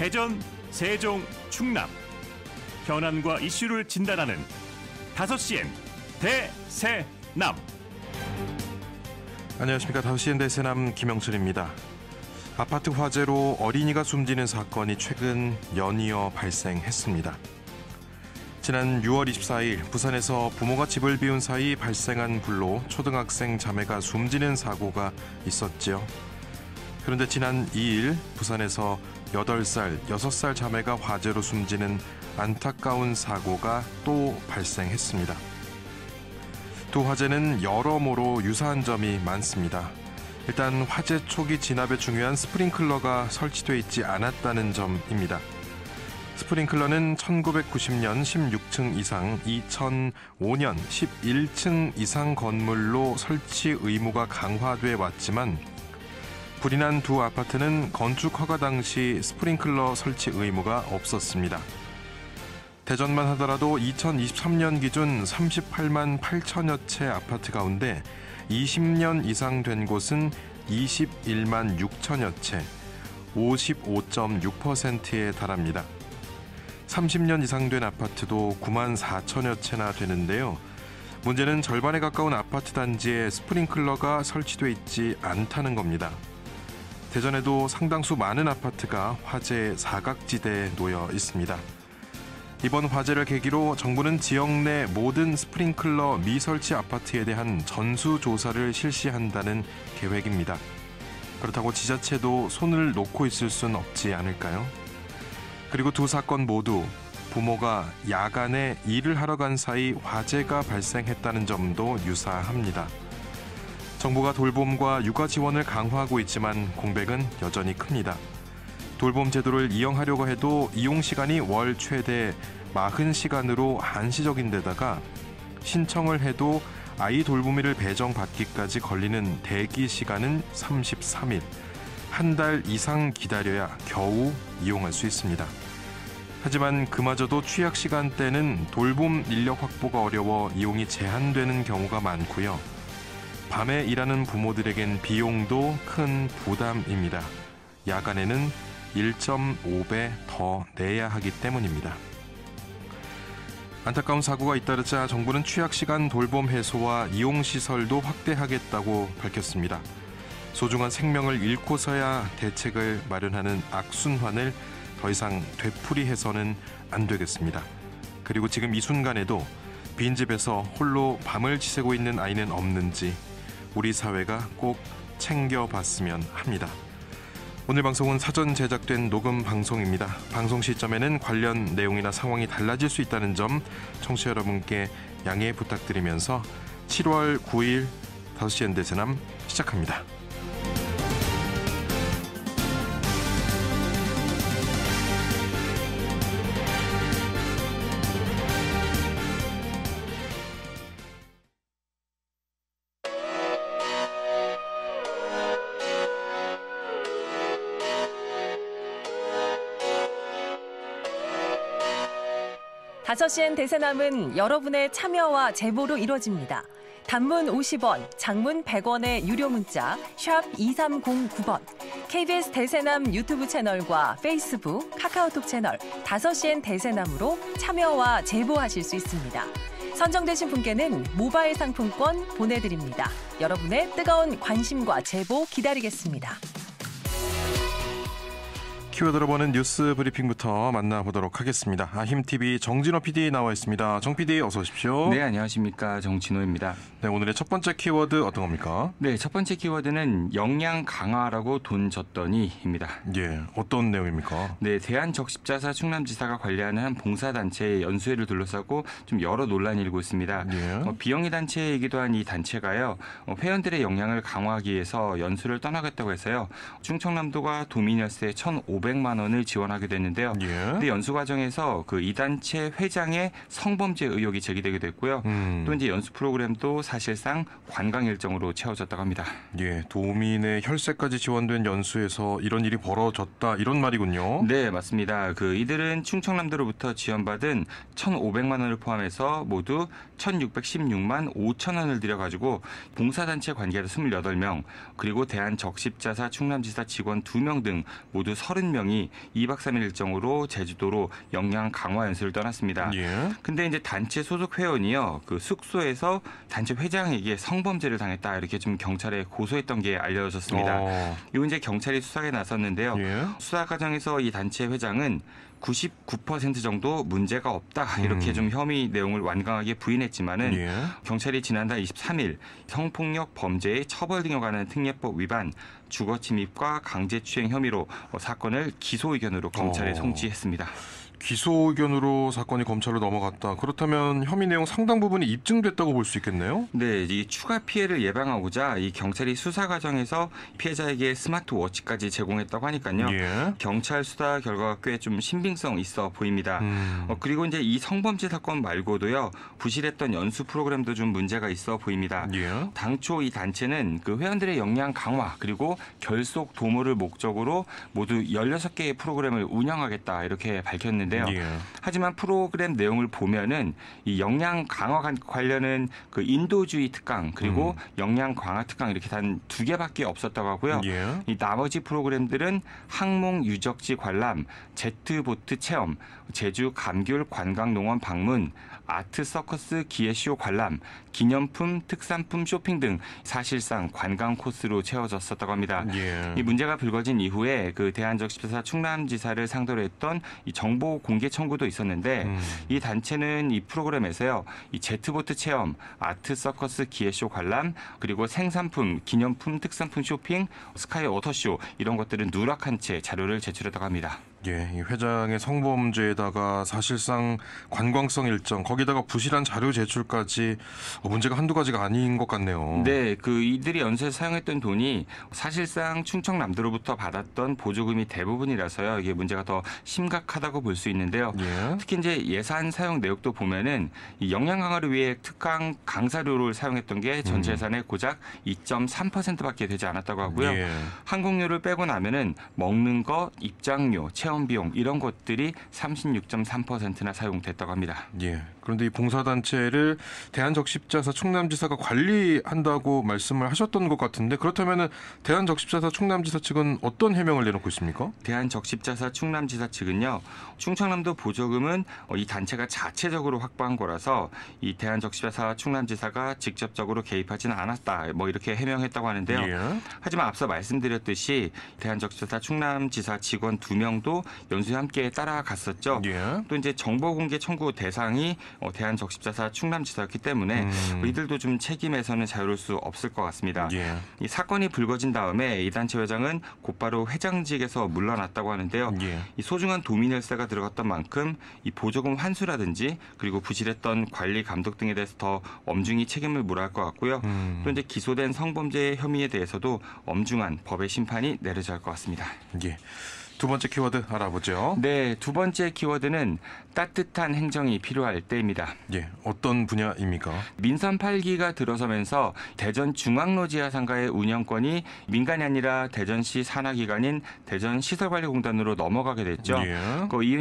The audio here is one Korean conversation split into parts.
대전, 세종, 충남 현안과 이슈를 진단하는 5시엔 대세남. 안녕하십니까. 5시엔 대세남 김영철입니다. 아파트 화재로 어린이가 숨지는 사건이 최근 연이어 발생했습니다. 지난 6월 24일 부산에서 부모가 집을 비운 사이 발생한 불로 초등학생 자매가 숨지는 사고가 있었지요. 그런데 지난 2일 부산에서 8살, 6살 자매가 화재로 숨지는 안타까운 사고가 또 발생했습니다. 두 화재는 여러모로 유사한 점이 많습니다. 일단 화재 초기 진압에 중요한 스프링클러가 설치되어 있지 않았다는 점입니다. 스프링클러는 1990년 16층 이상, 2005년 11층 이상 건물로 설치 의무가 강화돼 왔지만 불이 난 두 아파트는 건축 허가 당시 스프링클러 설치 의무가 없었습니다. 대전만 하더라도 2023년 기준 38만 8천여 채 아파트 가운데 20년 이상 된 곳은 21만 6천여 채, 55.6%에 달합니다. 30년 이상 된 아파트도 9만 4천여 채나 되는데요. 문제는 절반에 가까운 아파트 단지에 스프링클러가 설치돼 있지 않다는 겁니다. 대전에도 상당수 많은 아파트가 화재 사각지대에 놓여 있습니다. 이번 화재를 계기로 정부는 지역 내 모든 스프링클러 미설치 아파트에 대한 전수조사를 실시한다는 계획입니다. 그렇다고 지자체도 손을 놓고 있을 순 없지 않을까요? 그리고 두 사건 모두 부모가 야간에 일을 하러 간 사이 화재가 발생했다는 점도 유사합니다. 정부가 돌봄과 육아 지원을 강화하고 있지만 공백은 여전히 큽니다. 돌봄 제도를 이용하려고 해도 이용 시간이 월 최대 40시간으로 한시적인 데다가 신청을 해도 아이 돌보미를 배정받기까지 걸리는 대기 시간은 33일. 한 달 이상 기다려야 겨우 이용할 수 있습니다. 하지만 그마저도 취약 시간대는 돌봄 인력 확보가 어려워 이용이 제한되는 경우가 많고요. 밤에 일하는 부모들에겐 비용도 큰 부담입니다. 야간에는 1.5배 더 내야 하기 때문입니다. 안타까운 사고가 잇따르자 정부는 취약시간 돌봄 해소와 이용시설도 확대하겠다고 밝혔습니다. 소중한 생명을 잃고서야 대책을 마련하는 악순환을 더 이상 되풀이해서는 안 되겠습니다. 그리고 지금 이 순간에도 빈집에서 홀로 밤을 지새고 있는 아이는 없는지 우리 사회가 꼭 챙겨봤으면 합니다. 오늘 방송은 사전 제작된 녹음 방송입니다. 방송 시점에는 관련 내용이나 상황이 달라질 수 있다는 점 청취자 여러분께 양해 부탁드리면서 7월 9일 5시엔 대세남 시작합니다. 다섯 시엔 대세남은 여러분의 참여와 제보로 이루어집니다. 단문 50원, 장문 100원의 유료 문자 샵 2309번, KBS 대세남 유튜브 채널과 페이스북, 카카오톡 채널 5시엔 대세남으로 참여와 제보하실 수 있습니다. 선정되신 분께는 모바일 상품권 보내드립니다. 여러분의 뜨거운 관심과 제보 기다리겠습니다. 키워드로 보는 뉴스 브리핑부터 만나보도록 하겠습니다. 힘TV 정진호 PD 나와 있습니다. 정 PD 어서 오십시오. 네, 안녕하십니까. 정진호입니다. 네, 오늘의 첫 번째 키워드 어떤 겁니까? 네, 첫 번째 키워드는 역량 강화라고 돈 줬더니입니다. 예, 어떤 내용입니까? 네, 대한적십자사 충남지사가 관리하는 한 봉사단체의 연수회를 둘러싸고 좀 여러 논란이 일고 있습니다. 예. 비영리 단체이기도 한 이 단체가요, 회원들의 역량을 강화하기 위해서 연수를 떠나겠다고 해서요, 충청남도가 도민열세 1,500만 원을 지원하게 됐는데요. 예. 근데 연수 과정에서 그 이 단체 회장의 성범죄 의혹이 제기되기도 했고요. 또 이제 연수 프로그램도 사실상 관광 일정으로 채워졌다고 합니다. 예, 도민의 혈세까지 지원된 연수에서 이런 일이 벌어졌다 이런 말이군요. 네, 맞습니다. 이들은 충청남도로부터 지원받은 1,500만 원을 포함해서 모두 1,616만 5천 원을 들여가지고 봉사단체 관계자 28명, 그리고 대한적십자사 충남지사 직원 2명 등 모두 30명 명이 2박 3일 일정으로 제주도로 영양 강화 연수를 떠났습니다. 예. 근데 이제 단체 소속 회원이요, 그 숙소에서 단체 회장에게 성범죄를 당했다 이렇게 좀 경찰에 고소했던 게 알려졌습니다. 이후 이제 경찰이 수사에 나섰는데요. 예. 수사 과정에서 이 단체 회장은 99% 정도 문제가 없다 이렇게 좀 혐의 내용을 완강하게 부인했지만은 예. 경찰이 지난달 23일 성폭력 범죄의 처벌 등에 관한 특례법 위반, 주거침입과 강제추행 혐의로 사건을 기소 의견으로 검찰에 송치했습니다. 기소 의견으로 사건이 검찰로 넘어갔다. 그렇다면 혐의 내용 상당 부분이 입증됐다고 볼 수 있겠네요. 네, 이 추가 피해를 예방하고자 이 경찰이 수사 과정에서 피해자에게 스마트워치까지 제공했다고 하니까요. 예. 경찰 수사 결과가 꽤 좀 신빙성 있어 보입니다. 그리고 이제 이 성범죄 사건 말고도요, 부실했던 연수 프로그램도 좀 문제가 있어 보입니다. 예. 당초 이 단체는 그 회원들의 역량 강화 그리고 결속 도모를 목적으로 모두 16개의 프로그램을 운영하겠다 이렇게 밝혔는데. 예. 하지만 프로그램 내용을 보면은 이 역량 강화 관련은 그 인도주의 특강 그리고 역량 강화 특강 이렇게 단 2개밖에 없었다고 하고요. 예. 이 나머지 프로그램들은 항목 유적지 관람, 제트보트 체험, 제주 감귤 관광농원 방문, 아트 서커스 기계쇼 관람, 기념품, 특산품 쇼핑 등 사실상 관광 코스로 채워졌었다고 합니다. 예. 이 문제가 불거진 이후에 그 대한적십자사 충남지사를 상대로 했던 이 정보 공개 청구도 있었는데 이 단체는 이 프로그램에서요, 이 제트보트 체험, 아트 서커스 기계쇼 관람, 그리고 생산품, 기념품, 특산품 쇼핑, 스카이 워터쇼 이런 것들은 누락한 채 자료를 제출했다고 합니다. 예, 이 회장의 성범죄에다가 사실상 관광성 일정, 거기다가 부실한 자료 제출까지 문제가 한두 가지가 아닌 것 같네요. 네, 그 이들이 연수에 사용했던 돈이 사실상 충청남도로부터 받았던 보조금이 대부분이라서요. 이게 문제가 더 심각하다고 볼 수 있는데요. 예. 특히 이제 예산 사용 내역도 보면은 이 역량 강화를 위해 특강 강사료를 사용했던 게 전체 예산의 고작 2.3%밖에 되지 않았다고 하고요. 예. 항공료를 빼고 나면은 먹는 거, 입장료, 체험 비용 이런 것들이 36.3%나 사용됐다고 합니다. 예. 그런데 이 봉사단체를 대한적십자사 충남지사가 관리한다고 말씀을 하셨던 것 같은데, 그렇다면 대한적십자사 충남지사 측은 어떤 해명을 내놓고 있습니까? 대한적십자사 충남지사 측은요, 충청남도 보조금은 이 단체가 자체적으로 확보한 거라서 이 대한적십자사 충남지사가 직접적으로 개입하지는 않았다, 뭐 이렇게 해명했다고 하는데요. 예. 하지만 앞서 말씀드렸듯이 대한적십자사 충남지사 직원 2명도 연수에 함께 따라갔었죠. 예. 또 이제 정보공개 청구 대상이 대한적십자사 충남지사였기 때문에 이들도 좀 책임에서는 자유로울 수 없을 것 같습니다. 예. 이 사건이 불거진 다음에 이 단체 회장은 곧바로 회장직에서 물러났다고 하는데요. 예. 이 소중한 도민열세가 들어갔던 만큼 이 보조금 환수라든지 그리고 부실했던 관리 감독 등에 대해서 더 엄중히 책임을 물어야 할 것 같고요. 또 이제 기소된 성범죄 혐의에 대해서도 엄중한 법의 심판이 내려져야 할 것 같습니다. 예. 두 번째 키워드 알아보죠. 네, 두 번째 키워드는 따뜻한 행정이 필요할 때입니다. 예. 어떤 분야입니까? 민선 8기가 들어서면서 대전 중앙로지하상가의 운영권이 민간이 아니라 대전시 산하기관인 대전시설관리공단으로 넘어가게 됐죠. 예.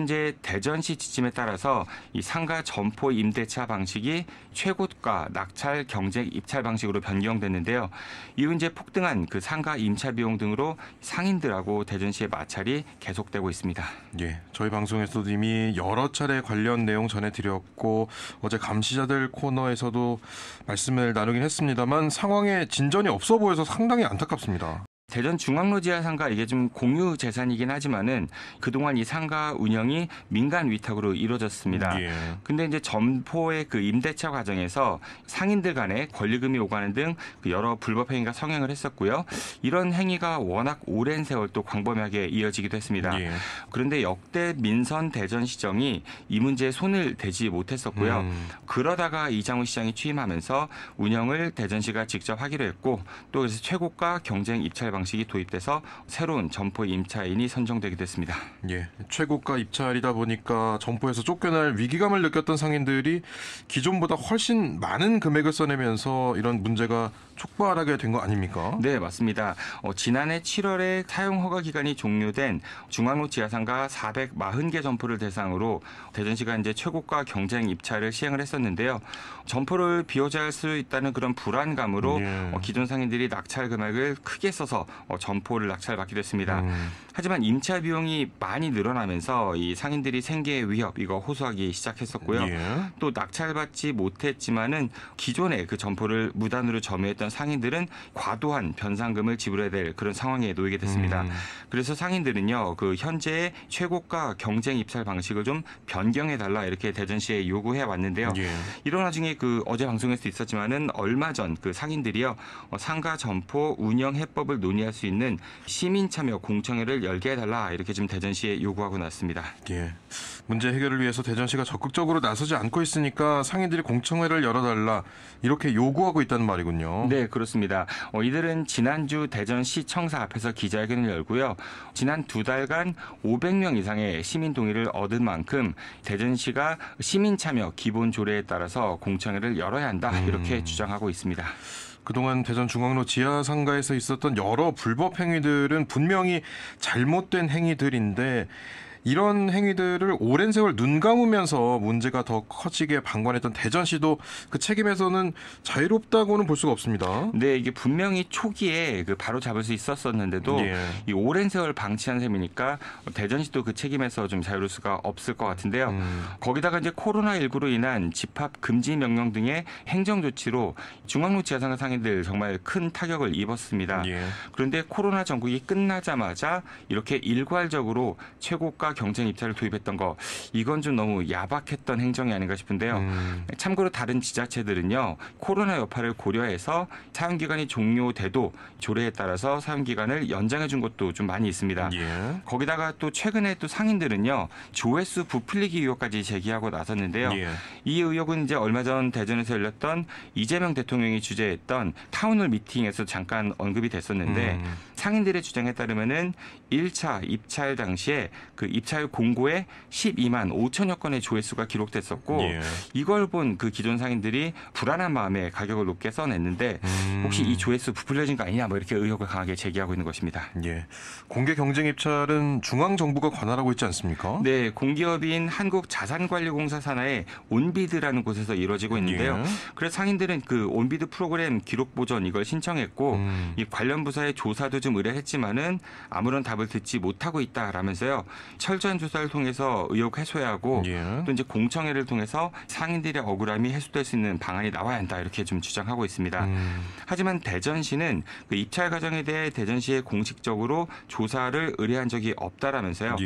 이제 대전시 지침에 따라서 이 상가 점포 임대차 방식이 최고가 낙찰 경쟁 입찰 방식으로 변경됐는데요. 이후 이제 폭등한 그 상가 임차 비용 등으로 상인들하고 대전시의 마찰이 계속되고 있습니다. 예, 저희 방송에서도 이미 여러 차례 관련 내용 전해드렸고 어제 감시자들 코너에서도 말씀을 나누긴 했습니다만 상황에 진전이 없어 보여서 상당히 안타깝습니다. 대전 중앙로지하 상가 이게 좀 공유 재산이긴 하지만은 그동안 이 상가 운영이 민간 위탁으로 이루어졌습니다. 예. 근데 이제 점포의 그 임대차 과정에서 상인들 간에 권리금이 오가는 등 그 여러 불법 행위가 성행을 했었고요. 이런 행위가 워낙 오랜 세월 또 광범위하게 이어지기도 했습니다. 예. 그런데 역대 민선 대전시정이 이 문제에 손을 대지 못했었고요. 그러다가 이장우 시장이 취임하면서 운영을 대전시가 직접 하기로 했고 또 그래서 최고가 경쟁 입찰 방식이 도입돼서 새로운 점포 임차인이 선정되게 됐습니다. 예, 최고가 입찰이다 보니까 점포에서 쫓겨날 위기감을 느꼈던 상인들이 기존보다 훨씬 많은 금액을 써내면서 이런 문제가 촉발하게 된 거 아닙니까? 네, 맞습니다. 지난해 7월에 사용 허가 기간이 종료된 중앙로 지하상가 440개 점포를 대상으로 대전시가 이제 최고가 경쟁 입찰을 시행을 했었는데요. 점포를 비워야 할 수 있다는 그런 불안감으로 기존 상인들이 낙찰 금액을 크게 써서 점포를 낙찰받기도 했습니다. 하지만 임차 비용이 많이 늘어나면서 이 상인들이 생계의 위협 이거 호소하기 시작했었고요. 또 낙찰받지 못했지만은 기존에 그 점포를 무단으로 점유했던 상인들은 과도한 변상금을 지불해야 될 그런 상황에 놓이게 됐습니다. 그래서 상인들은요, 그 현재의 최고가 경쟁 입찰 방식을 좀 변경해달라 이렇게 대전시에 요구해 왔는데요. 이런 와중에 그 어제 방송에서 있었지만은 얼마 전 그 상인들이요, 상가 점포 운영 해법을 논의할 수 있는 시민 참여 공청회를 열게 해달라 이렇게 지금 대전시에 요구하고 났습니다. 문제 해결을 위해서 대전시가 적극적으로 나서지 않고 있으니까 상인들이 공청회를 열어달라 이렇게 요구하고 있다는 말이군요. 네, 그렇습니다. 이들은 지난주 대전시청사 앞에서 기자회견을 열고요. 지난 2달간 500명 이상의 시민 동의를 얻은 만큼 대전시가 시민 참여 기본 조례에 따라서 공청회를 열어야 한다 이렇게 주장하고 있습니다. 그동안 대전 중앙로 지하상가에서 있었던 여러 불법 행위들은 분명히 잘못된 행위들인데 이런 행위들을 오랜 세월 눈 감으면서 문제가 더 커지게 방관했던 대전시도 그 책임에서는 자유롭다고는 볼 수가 없습니다. 네, 이게 분명히 초기에 그 바로 잡을 수 있었었는데도 이 오랜 세월 방치한 셈이니까 대전시도 그 책임에서 좀 자유로울 수가 없을 것 같은데요. 거기다가 이제 코로나19로 인한 집합 금지 명령 등의 행정 조치로 중앙로 지하상가 상인들 정말 큰 타격을 입었습니다. 그런데 코로나 전국이 끝나자마자 이렇게 일괄적으로 최고가 경쟁 입찰을 도입했던 거 이건 좀 너무 야박했던 행정이 아닌가 싶은데요. 참고로 다른 지자체들은요, 코로나 여파를 고려해서 사용 기간이 종료돼도 조례에 따라서 사용 기간을 연장해 준 것도 좀 많이 있습니다. 거기다가 또 최근에 또 상인들은요, 조회수 부풀리기 의혹까지 제기하고 나섰는데요. 이 의혹은 이제 얼마 전 대전에서 열렸던 이재명 대통령이 주재했던 타운홀 미팅에서 잠깐 언급이 됐었는데 상인들의 주장에 따르면은 1차 입찰 당시에 그 입찰 공고에 12만 5천여 건의 조회수가 기록됐었고 이걸 본 그 기존 상인들이 불안한 마음에 가격을 높게 써냈는데 혹시 이 조회수 부풀려진 거 아니냐 뭐 이렇게 의혹을 강하게 제기하고 있는 것입니다. 공개 경쟁 입찰은 중앙정부가 관할하고 있지 않습니까? 네, 공기업인 한국자산관리공사 산하의 온비드라는 곳에서 이루어지고 있는데요. 그래서 상인들은 그 온비드 프로그램 기록 보전 이걸 신청했고 이 관련 부서에 조사도 좀 의뢰했지만은 아무런 답을 듣지 못하고 있다라면서요. 철저한 조사를 통해서 의혹 해소해야 하고 또 이제 공청회를 통해서 상인들의 억울함이 해소될 수 있는 방안이 나와야 한다 이렇게 좀 주장하고 있습니다. 하지만 대전시는 그 입찰 과정에 대해 대전시에 공식적으로 조사를 의뢰한 적이 없다라면서요.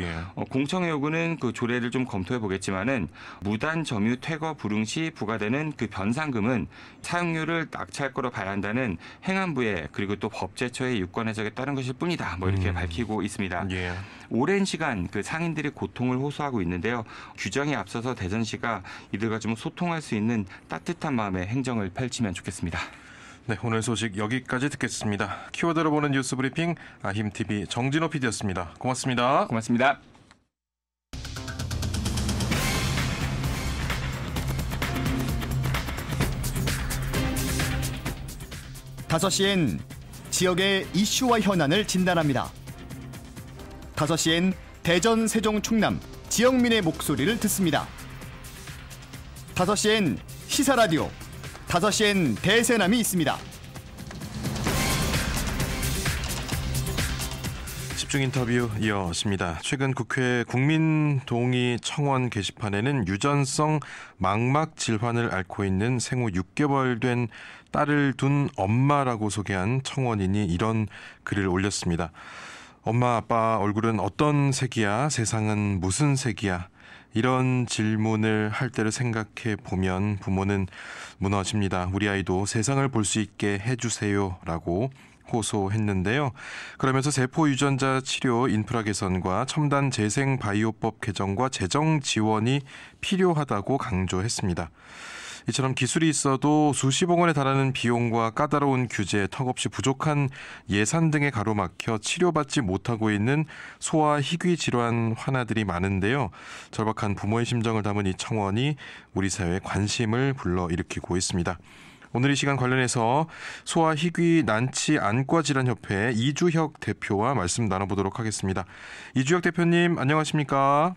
공청회 요구는 그 조례를 좀 검토해 보겠지만은 무단 점유 퇴거 불응 시 부과되는 그 변상금은 사용료를 낙찰 거로 봐야 한다는 행안부의 그리고 또 법제처의 유권 해석에 따른 것일 뿐이다. 뭐 이렇게 밝히고 있습니다. 오랜 시간 그 상인들이 고통을 호소하고 있는데요. 규정에 앞서서 대전시가 이들과 좀 소통할 수 있는 따뜻한 마음의 행정을 펼치면 좋겠습니다. 네, 오늘 소식 여기까지 듣겠습니다. 키워드로 보는 뉴스 브리핑 아힘TV 정진호 PD였습니다. 고맙습니다. 고맙습니다. 다섯 시엔 지역의 이슈와 현안을 진단합니다. 5시엔 대전, 세종, 충남 지역민의 목소리를 듣습니다. 5시엔 시사라디오, 5시엔 대세남이 있습니다. 집중 인터뷰 이어집니다. 최근 국회 국민동의 청원 게시판에는 유전성 망막 질환을 앓고 있는 생후 6개월 된 딸을 둔 엄마라고 소개한 청원인이 이런 글을 올렸습니다. 엄마, 아빠 얼굴은 어떤 색이야? 세상은 무슨 색이야? 이런 질문을 할 때를 생각해 보면 부모는 무너집니다. 우리 아이도 세상을 볼 수 있게 해주세요 라고 호소했는데요. 그러면서 세포 유전자 치료 인프라 개선과 첨단 재생 바이오법 개정과 재정 지원이 필요하다고 강조했습니다. 이처럼 기술이 있어도 수십억 원에 달하는 비용과 까다로운 규제, 턱없이 부족한 예산 등에 가로막혀 치료받지 못하고 있는 소아 희귀 질환 환아들이 많은데요. 절박한 부모의 심정을 담은 이 청원이 우리 사회에 관심을 불러일으키고 있습니다. 오늘 이 시간 관련해서 소아희귀 난치 안과 질환협회 이주혁 대표와 말씀 나눠보도록 하겠습니다. 이주혁 대표님 안녕하십니까?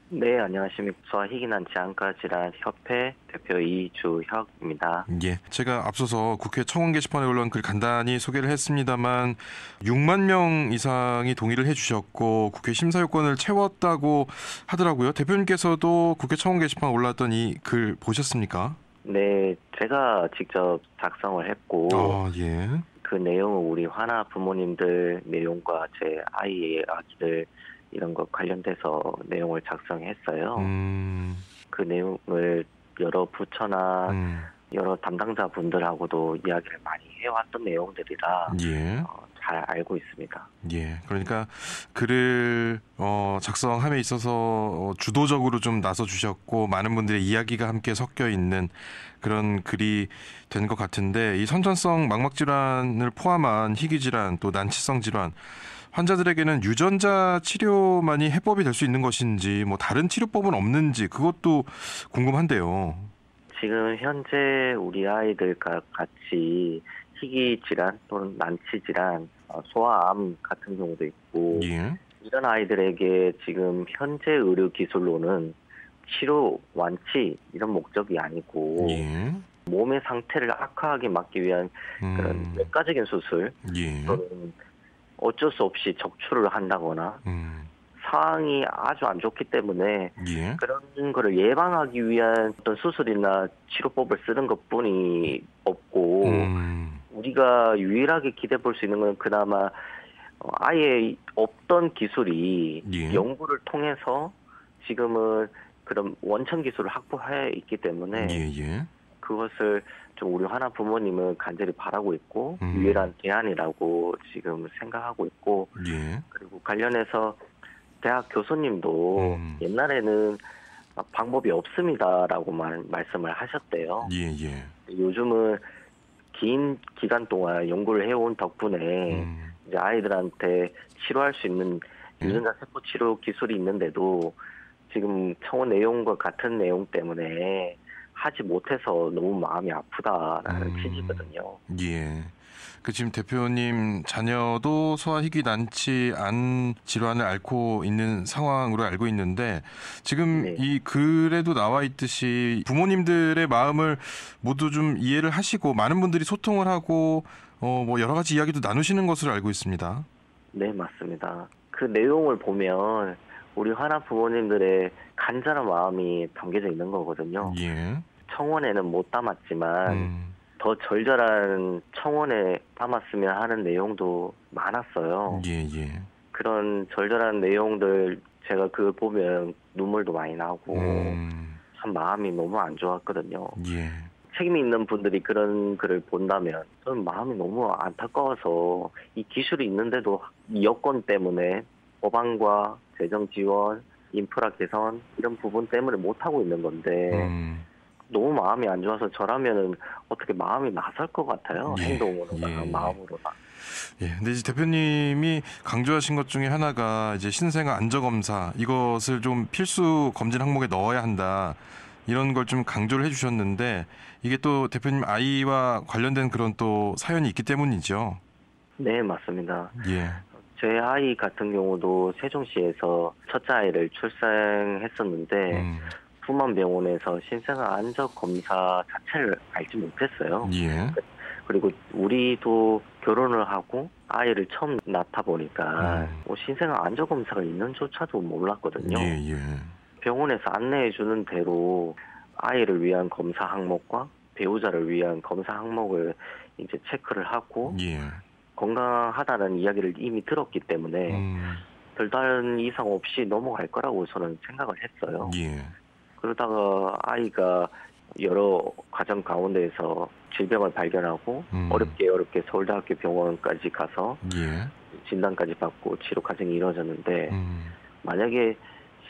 네, 안녕하십니까. 소아희귀난치 안과질환협회 대표 이주혁입니다. 예, 제가 앞서서 국회 청원 게시판에 올라온 글 간단히 소개를 했습니다만 6만 명 이상이 동의를 해주셨고 국회 심사 요건을 채웠다고 하더라고요. 대표님께서도 국회 청원 게시판 올라왔던 이 글 보셨습니까? 네, 제가 직접 작성을 했고 예. 그 내용은 우리 하나 부모님들 내용과 제 아이의 아기들 이런 것 관련돼서 내용을 작성했어요. 그 내용을 여러 부처나 여러 담당자분들하고도 이야기를 많이 해왔던 내용들이라 예. 잘 알고 있습니다. 예, 그러니까 글을 작성함에 있어서 주도적으로 좀 나서 주셨고 많은 분들의 이야기가 함께 섞여 있는 그런 글이 된 것 같은데 이 선천성 망막 질환을 포함한 희귀 질환 또 난치성 질환 환자들에게는 유전자 치료만이 해법이 될 수 있는 것인지 뭐 다른 치료법은 없는지 그것도 궁금한데요. 지금 현재 우리 아이들과 같이 희귀 질환 또는 난치 질환, 소아암 같은 경우도 있고 예. 이런 아이들에게 지금 현재 의료 기술로는 치료, 완치 이런 목적이 아니고 예. 몸의 상태를 악화하게 막기 위한 그런 외과적인 수술 예. 또는 어쩔 수 없이 적출을 한다거나 상황이 아주 안 좋기 때문에 예. 그런 거를 예방하기 위한 어떤 수술이나 치료법을 쓰는 것뿐이 없고 우리가 유일하게 기대해 볼 수 있는 건 그나마 아예 없던 기술이 예. 연구를 통해서 지금은 그런 원천 기술을 확보해 있기 때문에 예. 그것을 좀 우리 하나 부모님은 간절히 바라고 있고 유일한 대안이라고 지금 생각하고 있고 예. 그리고 관련해서 대학 교수님도 옛날에는 방법이 없습니다라고만 말씀을 하셨대요. 예. 요즘은 긴 기간 동안 연구를 해온 덕분에 이제 아이들한테 치료할 수 있는 유전자 세포 치료 기술이 있는데도 지금 청원 내용과 같은 내용 때문에 하지 못해서 너무 마음이 아프다라는 취지거든요. 예. 그 지금 대표님 자녀도 소아희귀 난치 안 질환을 앓고 있는 상황으로 알고 있는데 지금 네. 이 글에도 나와 있듯이 부모님들의 마음을 모두 좀 이해를 하시고 많은 분들이 소통을 하고 뭐 여러 가지 이야기도 나누시는 것으로 알고 있습니다. 네, 맞습니다. 그 내용을 보면 우리 하나 부모님들의 간절한 마음이 담겨져 있는 거거든요. 예. 청원에는 못 담았지만 더 절절한 청원에 담았으면 하는 내용도 많았어요. 예. 그런 절절한 내용들 제가 그걸 보면 눈물도 많이 나고 참 마음이 너무 안 좋았거든요. 예. 책임 있는 분들이 그런 글을 본다면 저는 마음이 너무 안타까워서 이 기술이 있는데도 이 여건 때문에 법안과 재정 지원, 인프라 개선 이런 부분 때문에 못하고 있는 건데 너무 마음이 안 좋아서 저라면은 어떻게 마음이 나설 것 같아요. 예. 행동으로나 마음으로나. 예. 근데 이제 대표님이 강조하신 것 중에 하나가 이제 신생아 안전검사 이것을 좀 필수 검진 항목에 넣어야 한다. 이런 걸 좀 강조를 해주셨는데 이게 또 대표님 아이와 관련된 그런 또 사연이 있기 때문이죠. 네, 맞습니다. 예. 제 아이 같은 경우도 세종시에서 첫째 아이를 출생했었는데 후만병원에서 신생아 안전 검사 자체를 알지 못했어요. 예. 그리고 우리도 결혼을 하고 아이를 처음 낳다 보니까 뭐 신생아 안전 검사가 있는조차도 몰랐거든요. 예. 병원에서 안내해 주는 대로 아이를 위한 검사 항목과 배우자를 위한 검사 항목을 이제 체크를 하고 예. 건강하다는 이야기를 이미 들었기 때문에 별다른 이상 없이 넘어갈 거라고 저는 생각을 했어요. 예. 그러다가 아이가 여러 과정 가운데에서 질병을 발견하고 어렵게 서울대학교 병원까지 가서 예. 진단까지 받고 치료 과정이 이루어졌는데 만약에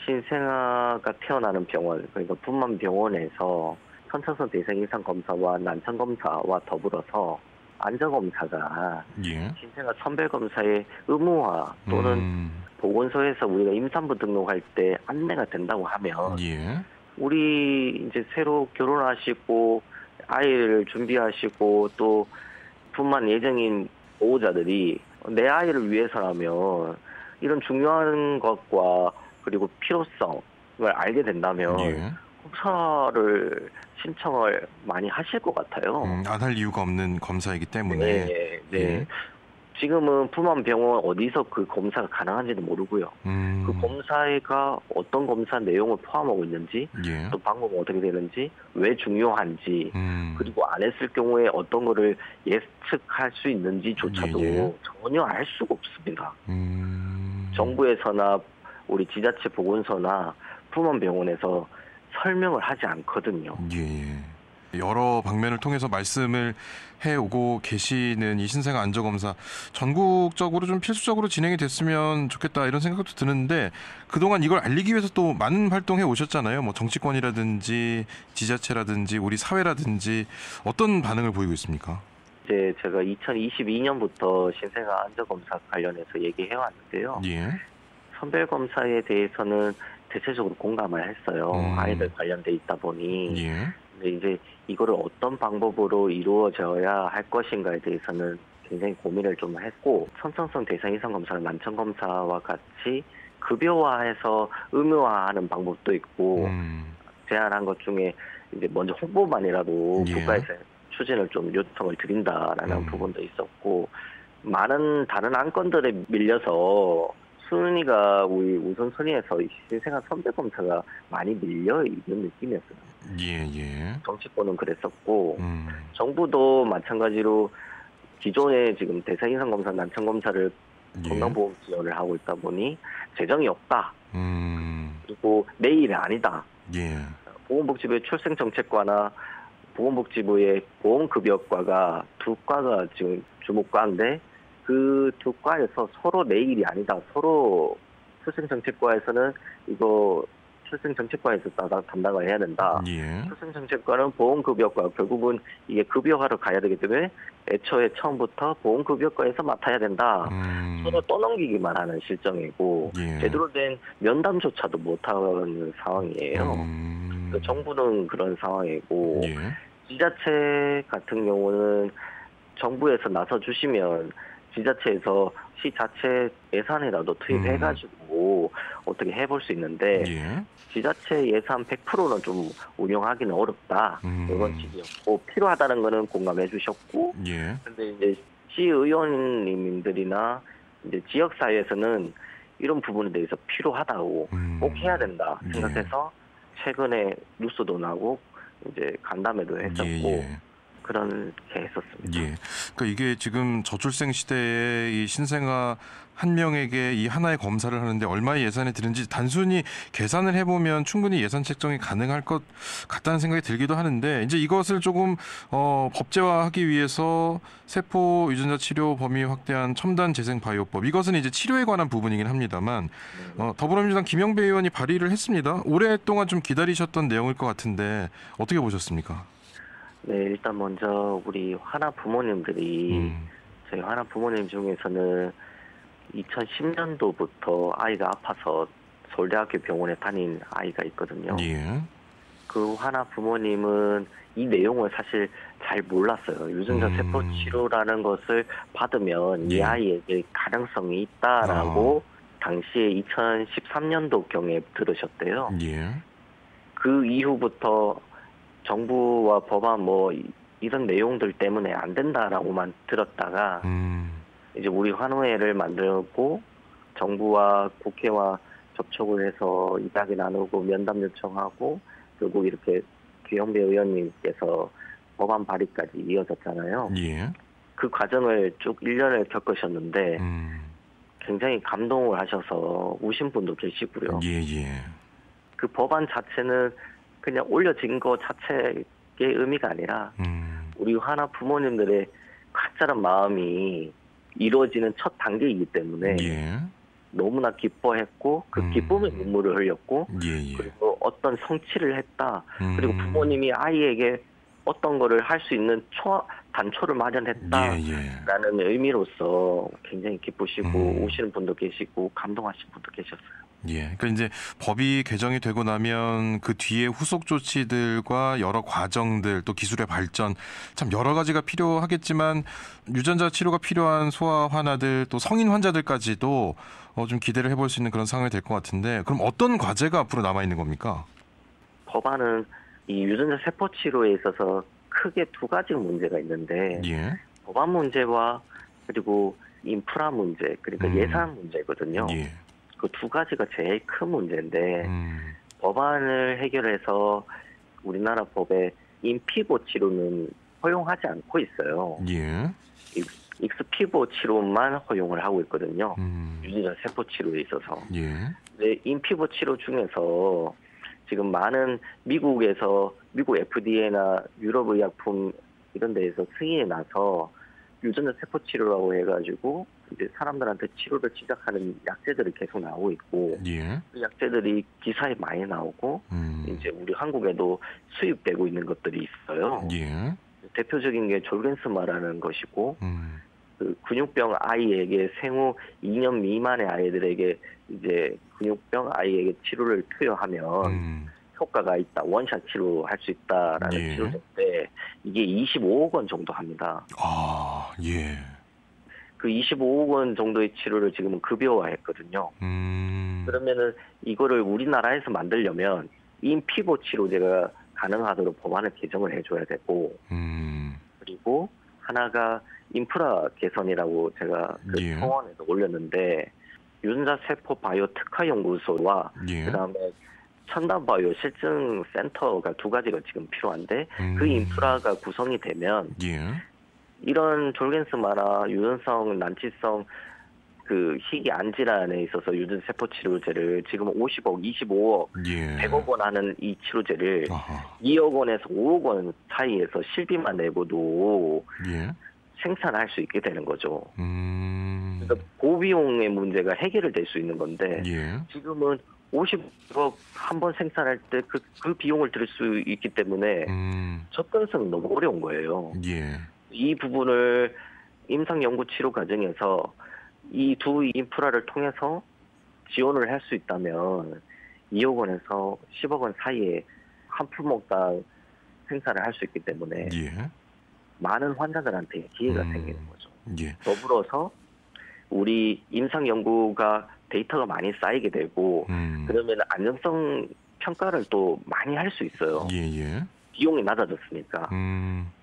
신생아가 태어나는 병원, 그러니까 분만병원에서 선천성 대상 이상 검사와 난청 검사와 더불어서 안전 검사가 예. 신생아 선별 검사의 의무화 또는 보건소에서 우리가 임산부 등록할 때 안내가 된다고 하면 예. 우리 이제 새로 결혼하시고 아이를 준비하시고 또 분만 예정인 보호자들이 내 아이를 위해서라면 이런 중요한 것과 그리고 필요성을 알게 된다면 검사를 신청을 많이 하실 것 같아요. 안 할 이유가 없는 검사이기 때문에. 네. 예. 지금은 부만병원 어디서 그 검사가 가능한지도 모르고요. 그 검사가 어떤 검사 내용을 포함하고 있는지, 또 방법은 어떻게 되는지, 왜 중요한지, 그리고 안 했을 경우에 어떤 거를 예측할 수 있는지조차도 전혀 알 수가 없습니다. 정부에서나 우리 지자체 보건소나 부만병원에서 설명을 하지 않거든요. 여러 방면을 통해서 말씀을 해오고 계시는 이 신생아 안전검사 전국적으로 좀 필수적으로 진행이 됐으면 좋겠다 이런 생각도 드는데 그동안 이걸 알리기 위해서 또 많은 활동해 오셨잖아요. 뭐 정치권이라든지 지자체라든지 우리 사회라든지 어떤 반응을 보이고 있습니까? 이제 제가 2022년부터 신생아 안전검사 관련해서 얘기해 왔는데요. 선별검사에 대해서는 대체적으로 공감을 했어요. 아이들 관련돼 있다 보니. 근데 이제 이거를 어떤 방법으로 이루어져야 할 것인가에 대해서는 굉장히 고민을 좀 했고, 선천성 대상 이상 검사를 난청 검사와 같이 급여화해서 의무화하는 방법도 있고, 제안한 것 중에 이제 먼저 홍보만이라도 국가에서 추진을 좀 요청을 드린다라는 부분도 있었고, 많은 다른 안건들에 밀려서 순위가 우리 우선순위에서 신생아 선별검사가 많이 밀려 있는 느낌이었어요. 정치권은 그랬었고 정부도 마찬가지로 기존에 지금 대상 이상 검사, 난청 검사를 건강보험 지원을 하고 있다 보니 재정이 없다. 그리고 내 일이 아니다. 보건복지부의 출생정책과나 보건복지부의 보험급여과가 두 과가 지금 주목과인데 그 두 과에서 서로 내 일이 아니다. 서로 출생정책과에서는 이거 출생정책과에서 담당을 해야 된다. 출생정책과는 보험급여과, 결국은 이게 급여화로 가야 되기 때문에 애초에 처음부터 보험급여과에서 맡아야 된다. 서로 떠넘기기만 하는 실정이고 제대로 된 면담조차도 못하는 상황이에요. 정부는 그런 상황이고 지자체 같은 경우는 정부에서 나서 주시면 지자체에서 시 자체 예산이라도 투입해가지고 어떻게 해볼 수 있는데 지자체 예산 100%는 좀 운영하기는 어렵다. 이건 지적이었고 필요하다는 거는 공감해 주셨고 근데 이제 시의원님들이나 이제 지역사회에서는 이런 부분에 대해서 필요하다고 꼭 해야 된다 생각해서 최근에 뉴스도 나고 이제 간담회도 했었고 그렇게 했었습니다. 그러니까 이게 지금 저출생 시대에 이 신생아 한 명에게 이 하나의 검사를 하는데 얼마의 예산이 드는지 단순히 계산을 해보면 충분히 예산 책정이 가능할 것 같다는 생각이 들기도 하는데 이제 이것을 조금 법제화하기 위해서 세포 유전자 치료 범위 확대한 첨단 재생 바이오법 이것은 이제 치료에 관한 부분이긴 합니다만 더불어민주당 김영배 의원이 발의를 했습니다. 오랫동안 좀 기다리셨던 내용일 것 같은데 어떻게 보셨습니까? 네, 일단 먼저 우리 하나 부모님들이 저희 하나 부모님 중에서는 2010년도부터 아이가 아파서 서울대학교 병원에 다닌 아이가 있거든요. 그 하나 부모님은 이 내용을 사실 잘 몰랐어요. 유전자 세포 치료라는 것을 받으면 이 아이에게 가능성이 있다라고 당시에 2013년도경에 들으셨대요. 그 이후부터 정부와 법안 뭐 이런 내용들 때문에 안 된다라고만 들었다가 이제 우리 환우회를 만들고 정부와 국회와 접촉을 해서 이야기 나누고 면담 요청하고 결국 이렇게 김영배 의원님께서 법안 발의까지 이어졌잖아요. 그 과정을 쭉 1년을 겪으셨는데 굉장히 감동을 하셔서 우신 분도 계시고요. 그 법안 자체는 그냥 올려진 거 자체의 의미가 아니라 우리 하나 부모님들의 가짜란 마음이 이루어지는 첫 단계이기 때문에 너무나 기뻐했고 그 기쁨의 눈물을 흘렸고 그리고 어떤 성취를 했다. 그리고 부모님이 아이에게 어떤 거를 할 수 있는 단초를 마련했다라는 의미로서 굉장히 기쁘시고 우시는 분도 계시고 감동하신 분도 계셨어요. 예. 그러니까 이제 법이 개정이 되고 나면 그 뒤에 후속 조치들과 여러 과정들 또 기술의 발전 참 여러 가지가 필요하겠지만 유전자 치료가 필요한 소아 환아들 또 성인 환자들까지도 좀 기대를 해볼 수 있는 그런 상황이 될 것 같은데 그럼 어떤 과제가 앞으로 남아 있는 겁니까? 법안은 이 유전자 세포 치료에 있어서 크게 두 가지 문제가 있는데 예. 법안 문제와 그리고 인프라 문제 그러니까 예산 문제거든요. 예. 그 두 가지가 제일 큰 문제인데 법안을 해결해서 우리나라 법에 인피보 치료는 허용하지 않고 있어요. 예. 익스피보 치료만 허용을 하고 있거든요. 유전자 세포 치료에 있어서. 예. 근데 인피보 치료 중에서 지금 많은 미국 FDA나 유럽의약품 이런 데에서 승인이 나서 유전자 세포 치료라고 해가지고 이제 사람들한테 치료를 시작하는 약제들이 계속 나오고 있고 예. 그 약제들이 기사에 많이 나오고 이제 우리 한국에도 수입되고 있는 것들이 있어요. 예. 대표적인 게 졸겐스마라는 것이고 그 근육병 아이에게 생후 2년 미만의 아이들에게 이제 근육병 아이에게 치료를 투여하면 효과가 있다. 원샷 치료할 수 있다라는 예. 치료제인데 이게 25억 원 정도 합니다. 아, 예. 그 25억 원 정도의 치료를 지금은 급여화했거든요. 그러면은 이거를 우리나라에서 만들려면 인피보 치료제가 가능하도록 법안을 개정을 해줘야 되고 그리고 하나가 인프라 개선이라고 제가 그 예. 청원에도 올렸는데 유전자 세포 바이오 특화 연구소와 예. 그다음에 첨단 바이오 실증 센터가 두 가지가 지금 필요한데 그 인프라가 구성이 되면 예. 이런 졸겐스마나 유전성 난치성 그 희귀 안질환에 있어서 유전자 세포 치료제를 지금 50억, 25억, 예. 100억 원 하는 이 치료제를 아하. 2억 원에서 5억 원 사이에서 실비만 내고도 예. 생산할 수 있게 되는 거죠. 음. 그러니까 고비용의 문제가 해결될 수 있는 건데 예. 지금은 50억 한 번 생산할 때 그 비용을 들일 수 있기 때문에 접근성이 너무 어려운 거예요. 예. 이 부분을 임상연구치료 과정에서 이 두 인프라를 통해서 지원을 할 수 있다면 2억 원에서 10억 원 사이에 한 품목당 생산을 할 수 있기 때문에 예. 많은 환자들한테 기회가 생기는 거죠. 예. 더불어서 우리 임상연구가 데이터가 많이 쌓이게 되고 그러면 안정성 평가를 또 많이 할 수 있어요. 예. 비용이 낮아졌으니까.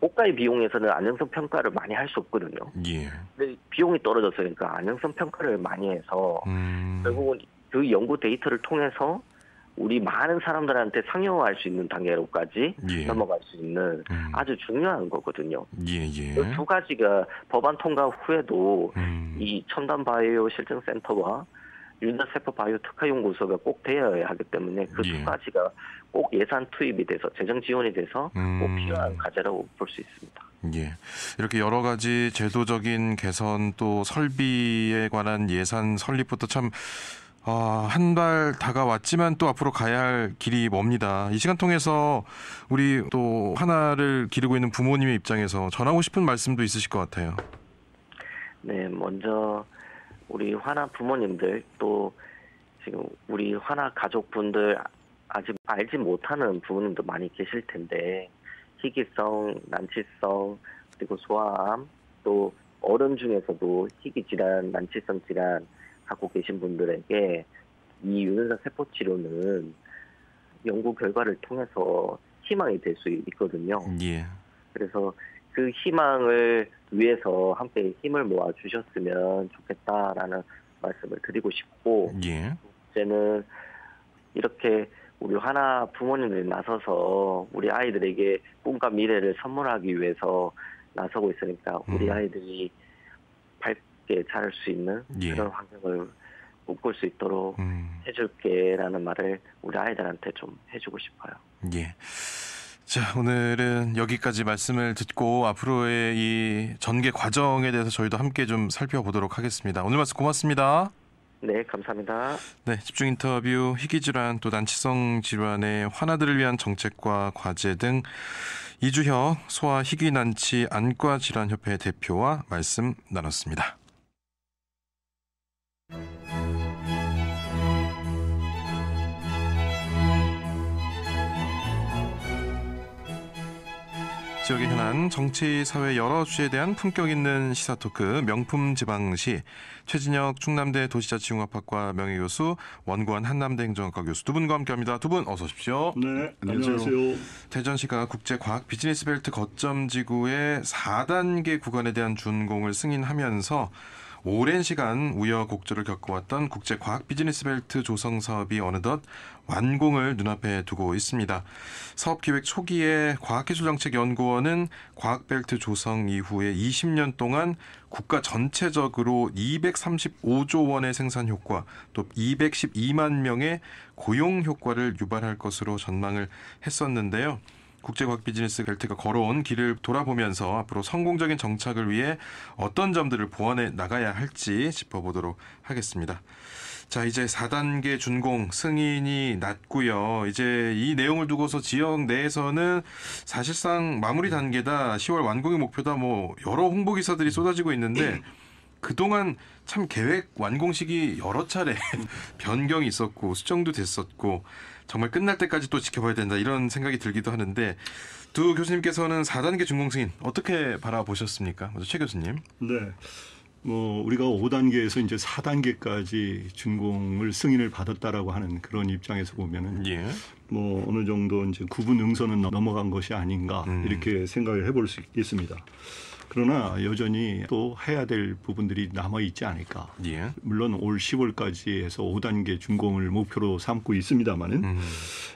고가의 비용에서는 안정성 평가를 많이 할 수 없거든요. 예. 근데 비용이 떨어졌으니까 안정성 평가를 많이 해서 결국은 그 연구 데이터를 통해서 우리 많은 사람들한테 상용화할 수 있는 단계로까지 예. 넘어갈 수 있는 아주 중요한 거거든요. 예. 그 두 가지가 법안 통과 후에도 이 첨단 바이오 실증 센터와 유전자 세포 바이오 특화 연구소가 꼭 되어야 하기 때문에 그 두 예. 가지가 꼭 예산 투입이 돼서 재정 지원이 돼서 꼭 필요한 과제라고 볼 수 있습니다. 예. 이렇게 여러 가지 제도적인 개선 또 설비에 관한 예산 설립부터 참 한 발 다가왔지만 또 앞으로 가야 할 길이 멉니다. 이 시간 통해서 우리 또 하나를 기르고 있는 부모님의 입장에서 전하고 싶은 말씀도 있으실 것 같아요. 네, 먼저 우리 화나 부모님들 또 지금 우리 화나 가족분들 아직 알지 못하는 부모님도 많이 계실 텐데 희귀성, 난치성, 그리고 소아암 또 어른 중에서도 희귀 질환, 난치성 질환 갖고 계신 분들에게 이 유전자 세포 치료는 연구 결과를 통해서 희망이 될 수 있거든요. 예. 그래서 그 희망을 위해서 함께 힘을 모아 주셨으면 좋겠다라는 말씀을 드리고 싶고, 예. 이제는 이렇게 우리 하나 부모님들이 나서서 우리 아이들에게 꿈과 미래를 선물하기 위해서 나서고 있으니까 우리 아이들이 밝게 자랄 수 있는 예. 그런 환경을 꿈꿀 수 있도록 해줄게라는 말을 우리 아이들한테 좀 해주고 싶어요. 예. 자, 오늘은 여기까지 말씀을 듣고 앞으로의 이 전개 과정에 대해서 저희도 함께 좀 살펴보도록 하겠습니다. 오늘 말씀 고맙습니다. 네, 감사합니다. 네, 집중 인터뷰 희귀질환 또 난치성 질환의 환아들을 위한 정책과 과제 등 이주혁 소아 희귀난치 안과질환협회 대표와 말씀 나눴습니다. 지역의 현안, 정치, 사회 여러 주제에 대한 품격 있는 시사 토크 명품 지방시 최진혁 충남대 도시자치융합학과 명예교수 원구환 한남대 행정학과 교수 두 분과 함께합니다. 두 분 어서 오십시오. 네, 안녕하세요. 대전시가 국제과학 비즈니스벨트 거점지구의 4단계 구간에 대한 준공을 승인하면서 오랜 시간 우여곡절을 겪어왔던 국제과학 비즈니스벨트 조성 사업이 어느덧 완공을 눈앞에 두고 있습니다. 사업 기획 초기에 과학기술정책연구원은 과학벨트 조성 이후에 20년 동안 국가 전체적으로 235조 원의 생산 효과, 또 212만 명의 고용 효과를 유발할 것으로 전망을 했었는데요. 국제과학 비즈니스 벨트가 걸어온 길을 돌아보면서 앞으로 성공적인 정착을 위해 어떤 점들을 보완해 나가야 할지 짚어보도록 하겠습니다. 자, 이제 4단계 준공 승인이 났고요. 이제 이 내용을 두고서 지역 내에서는 사실상 마무리 단계다, 10월 완공의 목표다, 뭐 여러 홍보 기사들이 쏟아지고 있는데 그동안 참 계획 완공 시기 여러 차례 변경이 있었고 수정도 됐었고 정말 끝날 때까지 또 지켜봐야 된다 이런 생각이 들기도 하는데 두 교수님께서는 4단계 준공 승인 어떻게 바라보셨습니까? 먼저 최 교수님. 네. 우리가 5단계에서 이제 4단계까지 준공을 승인을 받았다라고 하는 그런 입장에서 보면은 어느 정도 이제 구분 응선은 넘어간 것이 아닌가 이렇게 생각을 해볼 수 있습니다. 그러나 여전히 또 해야 될 부분들이 남아 있지 않을까. 물론 올 10월까지 해서 5단계 준공을 목표로 삼고 있습니다만은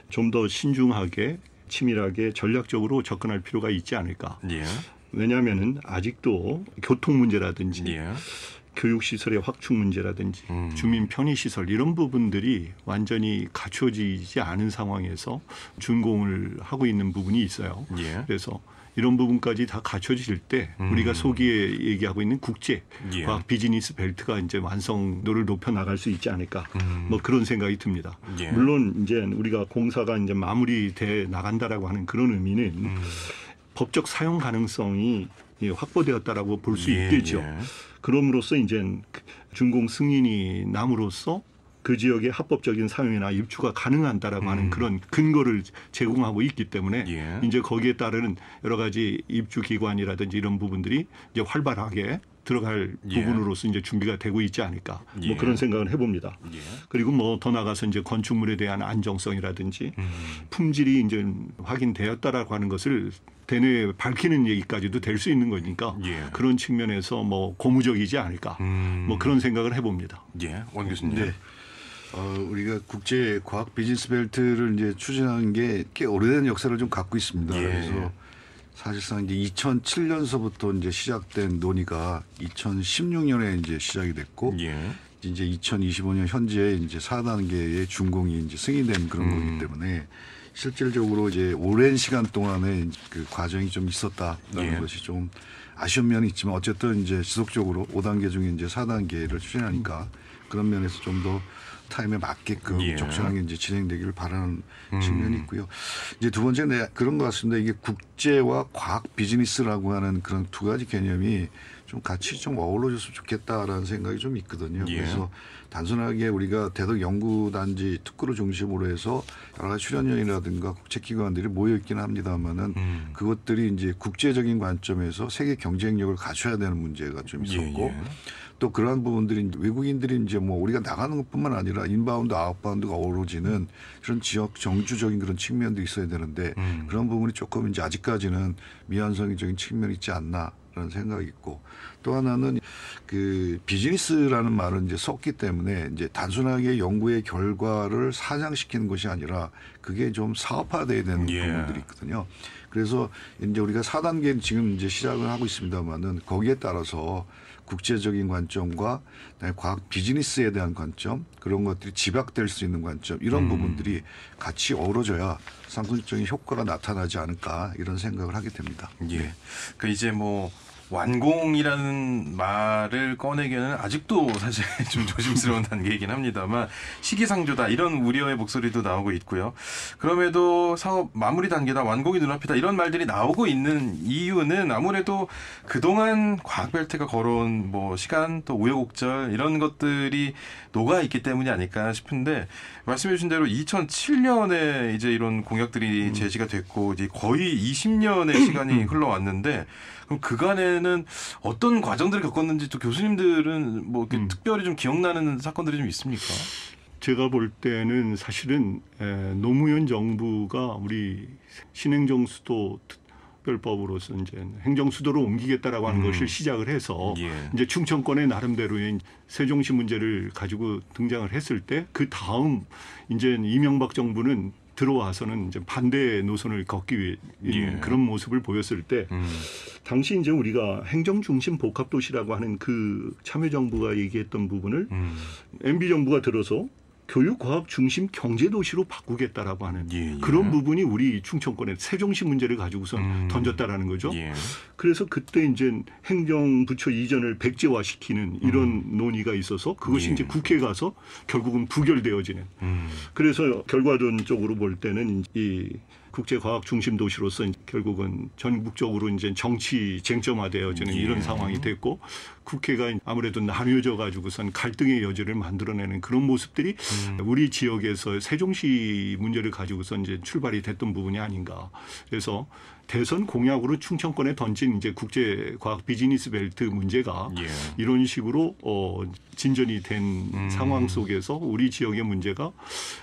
좀 더 신중하게 치밀하게 전략적으로 접근할 필요가 있지 않을까. 왜냐하면은 아직도 교통 문제라든지 교육시설의 확충 문제라든지 주민 편의시설 이런 부분들이 완전히 갖춰지지 않은 상황에서 준공을 하고 있는 부분이 있어요. 그래서 이런 부분까지 다 갖춰질 때 우리가 소기에 얘기하고 있는 국제 과학 비즈니스 벨트가 이제 완성도를 높여 나갈 수 있지 않을까. 뭐 그런 생각이 듭니다. 물론 이제 우리가 공사가 이제 마무리돼 나간다라고 하는 그런 의미는 법적 사용 가능성이 확보되었다라고 볼 수 있겠죠. 그럼으로써 이제 준공 승인이 남으로써 그 지역의 합법적인 사용이나 입주가 가능한다라고 하는 그런 근거를 제공하고 있기 때문에 이제 거기에 따르는 여러 가지 입주 기관이라든지 이런 부분들이 이제 활발하게 들어갈 부분으로서 이제 준비가 되고 있지 않을까. 뭐 그런 생각을 해봅니다. 그리고 뭐 더 나가서 이제 건축물에 대한 안정성이라든지 품질이 이제 확인되었다라고 하는 것을 대뇌에 밝히는 얘기까지도 될 수 있는 거니까 그런 측면에서 뭐 고무적이지 않을까. 뭐 그런 생각을 해봅니다. 원 교수님. 네. 우리가 국제 과학 비즈니스 벨트를 이제 추진한 게 꽤 오래된 역사를 좀 갖고 있습니다. 그래서 사실상 이제 2007년서부터 이제 시작된 논의가 2016년에 이제 시작이 됐고 이제 2025년 현재 이제 4단계의 준공이 이제 승인된 그런 거기 때문에 실질적으로 이제 오랜 시간 동안에 그 과정이 좀 있었다라는 것이 좀 아쉬운 면이 있지만 어쨌든 이제 지속적으로 5단계 중에 이제 4단계를 추진하니까 그런 면에서 좀 더 타임에 맞게끔 적절하게 이제 진행되기를 바라는 측면이 있고요. 이제 두 번째는 그런 것 같습니다. 이게 국제와 과학 비즈니스라고 하는 그런 두 가지 개념이 좀 같이 좀 어우러졌으면 좋겠다라는 생각이 좀 있거든요. 그래서 단순하게 우리가 대덕 연구단지 특구를 중심으로 해서 여러 가지 출연연이라든가 국제기관들이 모여 있기는 합니다만은 그것들이 이제 국제적인 관점에서 세계 경쟁력을 갖춰야 되는 문제가 좀 있었고 또 그러한 부분들이 외국인들이 이제 뭐 우리가 나가는 것뿐만 아니라 인바운드, 아웃바운드가 어우러지는 그런 지역 정주적인 그런 측면도 있어야 되는데 그런 부분이 조금 이제 아직까지는 미완성적인 측면이 있지 않나라는 생각이 있고 또 하나는 그 비즈니스라는 말은 이제 썼기 때문에 이제 단순하게 연구의 결과를 사장시키는 것이 아니라 그게 좀 사업화돼야 되는 부분들이 있거든요. 그래서 이제 우리가 4단계는 지금 이제 시작을 하고 있습니다만은 거기에 따라서 국제적인 관점과 과학 비즈니스에 대한 관점 그런 것들이 집약될 수 있는 관점 이런 부분들이 같이 어우러져야 상승적인 효과가 나타나지 않을까 이런 생각을 하게 됩니다. 그 이제 뭐 완공이라는 말을 꺼내기에는 아직도 사실 좀 조심스러운 단계이긴 합니다만 시기상조다 이런 우려의 목소리도 나오고 있고요. 그럼에도 사업 마무리 단계다, 완공이 눈앞이다 이런 말들이 나오고 있는 이유는 아무래도 그동안 과학벨트가 걸어온 뭐 시간 또 우여곡절 이런 것들이 녹아 있기 때문이 아닐까 싶은데 말씀해 주신 대로 2007년에 이제 이런 공약들이 제시가 됐고 이제 거의 20년의 시간이 흘러왔는데 그럼 그간에는 어떤 과정들을 겪었는지 또 교수님들은 뭐 특별히 좀 기억나는 사건들이 좀 있습니까? 제가 볼 때는 사실은 노무현 정부가 우리 신행정 수도 특별법으로서 이제 행정 수도로 옮기겠다라고 하는 것을 시작을 해서 이제 충청권의 나름대로의 세종시 문제를 가지고 등장을 했을 때 그 다음 이제 이명박 정부는 들어와서는 이제 반대 노선을 걷기 위해 그런 모습을 보였을 때 당시 이제 우리가 행정 중심 복합 도시라고 하는 그 참여정부가 얘기했던 부분을 MB 정부가 들어서 교육과학 중심 경제도시로 바꾸겠다라고 하는 그런 부분이 우리 충청권의 세종시 문제를 가지고선 던졌다라는 거죠. 그래서 그때 이제 행정부처 이전을 백제화시키는 이런 논의가 있어서 그것이 이제 국회에 가서 결국은 부결되어지는. 그래서 결과론적으로 볼 때는 이 국제과학 중심 도시로서 결국은 전국적으로 이제 정치 쟁점화되어지는 이런 상황이 됐고 국회가 아무래도 나뉘어져 가지고선 갈등의 여지를 만들어내는 그런 모습들이 우리 지역에서 세종시 문제를 가지고선 이제 출발이 됐던 부분이 아닌가. 그래서 대선 공약으로 충청권에 던진 이제 국제과학 비즈니스 벨트 문제가 이런 식으로 진전이 된 상황 속에서 우리 지역의 문제가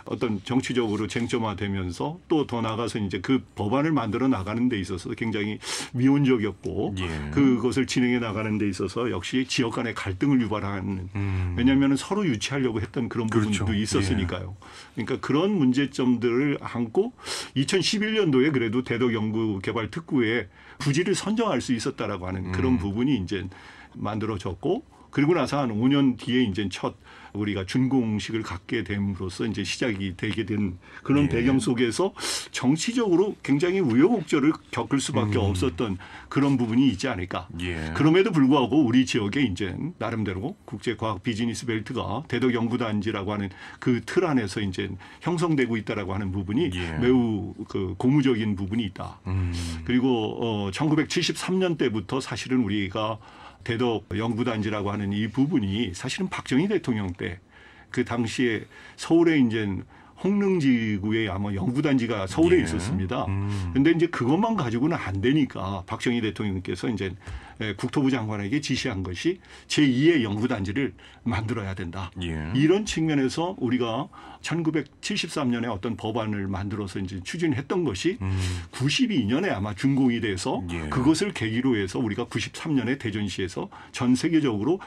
어떤 정치적으로 쟁점화되면서 또 더 나가서 이제 그 법안을 만들어 나가는 데 있어서 굉장히 미온적이었고 그것을 진행해 나가는 데 있어서 역시 지역 간의 갈등을 유발하는 왜냐하면 서로 유치하려고 했던 그런 부분도 있었으니까요. 그러니까 그런 문제점들을 안고 2011년도에 그래도 대덕연구개발특구에 부지를 선정할 수 있었다라고 하는 그런 부분이 이제 만들어졌고 그리고 나서 한 5년 뒤에 이제 첫 우리가 준공식을 갖게 됨으로써 이제 시작이 되게 된 그런 배경 속에서 정치적으로 굉장히 우여곡절을 겪을 수밖에 없었던 그런 부분이 있지 않을까. 그럼에도 불구하고 우리 지역에 이제 나름대로 국제과학 비즈니스 벨트가 대덕연구단지라고 하는 그 틀 안에서 이제 형성되고 있다라고 하는 부분이 매우 그 고무적인 부분이 있다. 그리고 1973년 때부터 사실은 우리가 대덕 연구단지라고 하는 이 부분이 사실은 박정희 대통령 때 그 당시에 서울에 이제 홍릉지구에 아마 연구단지가 서울에 있었습니다. 그런데 이제 그것만 가지고는 안 되니까 박정희 대통령께서 이제 국토부 장관에게 지시한 것이 제2의 연구단지를 만들어야 된다. 이런 측면에서 우리가 1973년에 어떤 법안을 만들어서 이제 추진했던 것이 92년에 아마 준공이 돼서 그것을 계기로 해서 우리가 93년에 대전시에서 전 세계적으로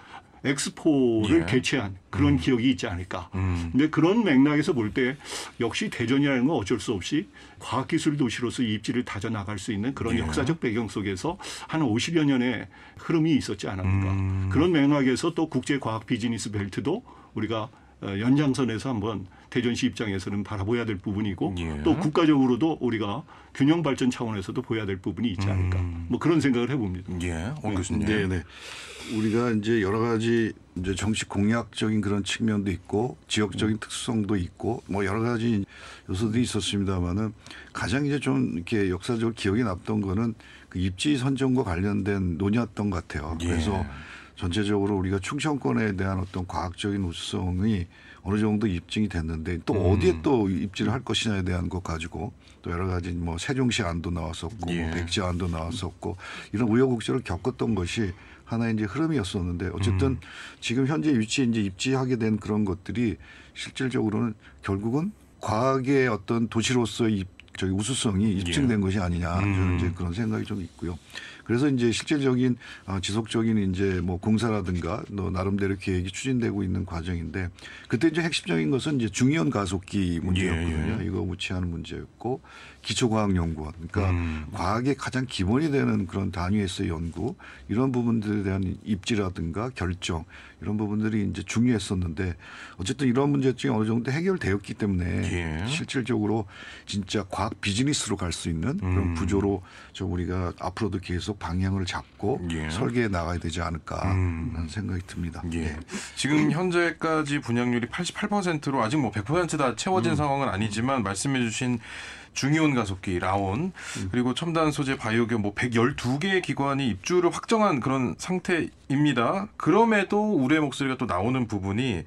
엑스포를 개최한 그런 기억이 있지 않을까. 근데 그런 맥락에서 볼 때 역시 대전이라는 건 어쩔 수 없이 과학기술 도시로서 입지를 다져나갈 수 있는 그런 역사적 배경 속에서 한 50여 년의 흐름이 있었지 않았는가. 그런 맥락에서 또 국제과학 비즈니스 벨트도 우리가 연장선에서 한번 대전시 입장에서는 바라봐야 될 부분이고 또 국가적으로도 우리가 균형 발전 차원에서도 보여야 될 부분이 있지 않을까. 뭐 그런 생각을 해봅니다. 교수님. 네. 우리가 이제 여러 가지 이제 정치 공약적인 그런 측면도 있고 지역적인 특수성도 있고 뭐 여러 가지 요소들이 있었습니다만은 가장 이제 좀 이렇게 역사적으로 기억에 남던 거는 그 입지 선정과 관련된 논의였던 것 같아요. 그래서 전체적으로 우리가 충청권에 대한 어떤 과학적인 우수성이 어느 정도 입증이 됐는데 또 어디에 또 입지를 할 것이냐에 대한 것 가지고 또 여러 가지 뭐 세종시 안도 나왔었고 뭐 백제 안도 나왔었고 이런 우여곡절을 겪었던 것이 하나의 이제 흐름이었었는데 어쨌든 지금 현재 위치에 이제 입지하게 된 그런 것들이 실질적으로는 결국은 과학의 어떤 도시로서의 우수성이 입증된 것이 아니냐 저는 이제 그런 생각이 좀 있고요. 그래서 이제 실질적인 지속적인 이제 뭐 공사라든가 또 나름대로 계획이 추진되고 있는 과정인데 그때 이제 핵심적인 것은 이제 중이온 가속기 문제였거든요. 이거 무치하는 문제였고 기초과학연구원 그러니까 과학의 가장 기본이 되는 그런 단위에서의 연구 이런 부분들에 대한 입지라든가 결정 이런 부분들이 이제 중요했었는데 어쨌든 이런 문제점이 어느 정도 해결되었기 때문에 실질적으로 진짜 과학 비즈니스로 갈 수 있는 그런 구조로 좀 우리가 앞으로도 계속 계속 방향을 잡고 설계해 나가야 되지 않을까라는 생각이 듭니다. 지금 현재까지 분양률이 88%로 아직 뭐 100% 다 채워진 상황은 아니지만 말씀해 주신 중이온 가속기, 라온, 그리고 첨단 소재 바이오기업 뭐 112개의 기관이 입주를 확정한 그런 상태입니다. 그럼에도 우려의 목소리가 또 나오는 부분이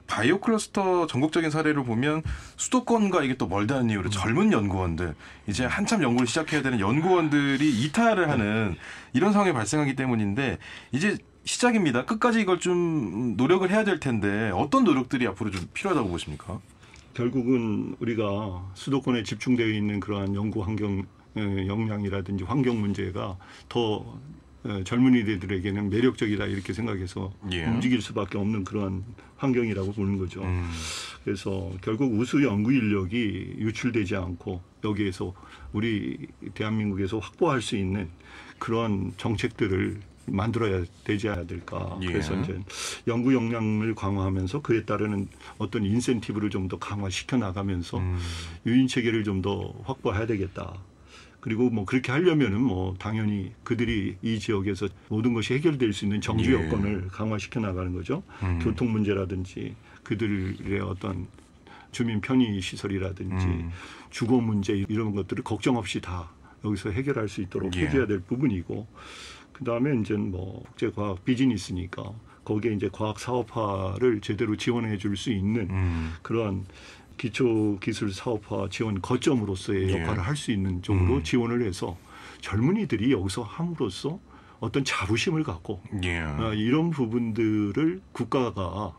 바이오 클러스터 전국적인 사례를 보면 수도권과 이게 또 멀다는 이유로 젊은 연구원들, 이제 한참 연구를 시작해야 되는 연구원들이 이탈을 하는 이런 상황이 발생하기 때문인데 이제 시작입니다. 끝까지 이걸 좀 노력을 해야 될 텐데 어떤 노력들이 앞으로 좀 필요하다고 보십니까? 결국은 우리가 수도권에 집중되어 있는 그러한 연구 환경 역량이라든지 환경 문제가 더 젊은이들에게는 매력적이다 이렇게 생각해서 움직일 수밖에 없는 그런 환경이라고 보는 거죠. 그래서 결국 우수 연구 인력이 유출되지 않고 여기에서 우리 대한민국에서 확보할 수 있는 그런 정책들을 만들어야 되지 않을까. 그래서 이제 연구 역량을 강화하면서 그에 따르는 어떤 인센티브를 좀 더 강화시켜 나가면서 유인 체계를 좀 더 확보해야 되겠다. 그리고 뭐 그렇게 하려면은 뭐 당연히 그들이 이 지역에서 모든 것이 해결될 수 있는 정주 여건을 강화시켜 나가는 거죠. 교통 문제라든지 그들의 어떤 주민 편의 시설이라든지 주거 문제 이런 것들을 걱정 없이 다 여기서 해결할 수 있도록 해줘야 될 부분이고, 그 다음에 이제 뭐 국제과학 비즈니스니까 거기에 이제 과학 사업화를 제대로 지원해 줄 수 있는 그런 기초기술 사업화 지원 거점으로서의 역할을 할 수 있는 쪽으로 지원을 해서 젊은이들이 여기서 함으로써 어떤 자부심을 갖고 이런 부분들을 국가가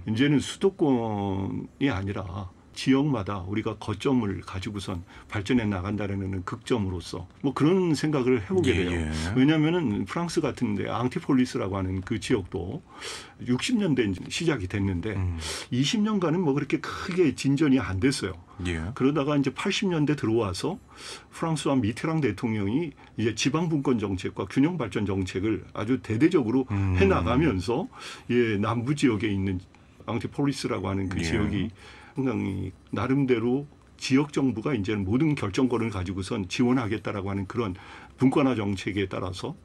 이제는 수도권이 아니라 지역마다 우리가 거점을 가지고선 발전해 나간다는 극점으로서 뭐 그런 생각을 해보게 돼요. 왜냐하면은 프랑스 같은데 앙티폴리스라고 하는 그 지역도 60년대 시작이 됐는데 20년간은 뭐 그렇게 크게 진전이 안 됐어요. 그러다가 이제 80년대 들어와서 프랑스와 미테랑 대통령이 이제 지방분권 정책과 균형 발전 정책을 아주 대대적으로 해 나가면서 남부 지역에 있는 앙티폴리스라고 하는 그 지역이 상당히 나름대로 지역 정부가 이제는 모든 결정권을 가지고선 지원하겠다라고 하는 그런 분권화 정책에 따라서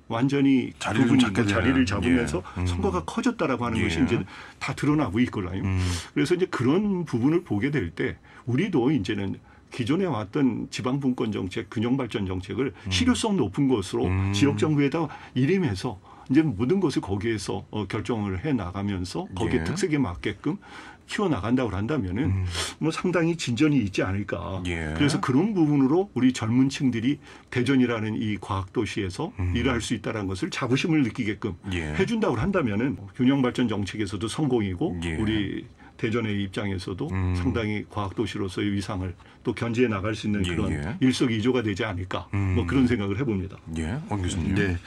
완전히 자리를 잡으면서 성과가 커졌다라고 하는 것이 이제 다 드러나고 있거든요. 그래서 이제 그런 부분을 보게 될 때 우리도 이제는 기존에 왔던 지방분권 정책, 균형발전 정책을 실효성 높은 것으로 지역 정부에다 일임해서 이제 모든 것을 거기에서 결정을 해 나가면서 거기에 특색에 맞게끔 키워나간다고 한다면은 뭐 상당히 진전이 있지 않을까. 그래서 그런 부분으로 우리 젊은 층들이 대전이라는 이 과학도시에서 일할 수 있다는 것을 자부심을 느끼게끔 해준다고 한다면은 균형발전 정책에서도 성공이고 우리 대전의 입장에서도 상당히 과학도시로서의 위상을 또 견지해 나갈 수 있는 그런 일석이조가 되지 않을까. 뭐 그런 생각을 해봅니다. 왕 교수님. 네.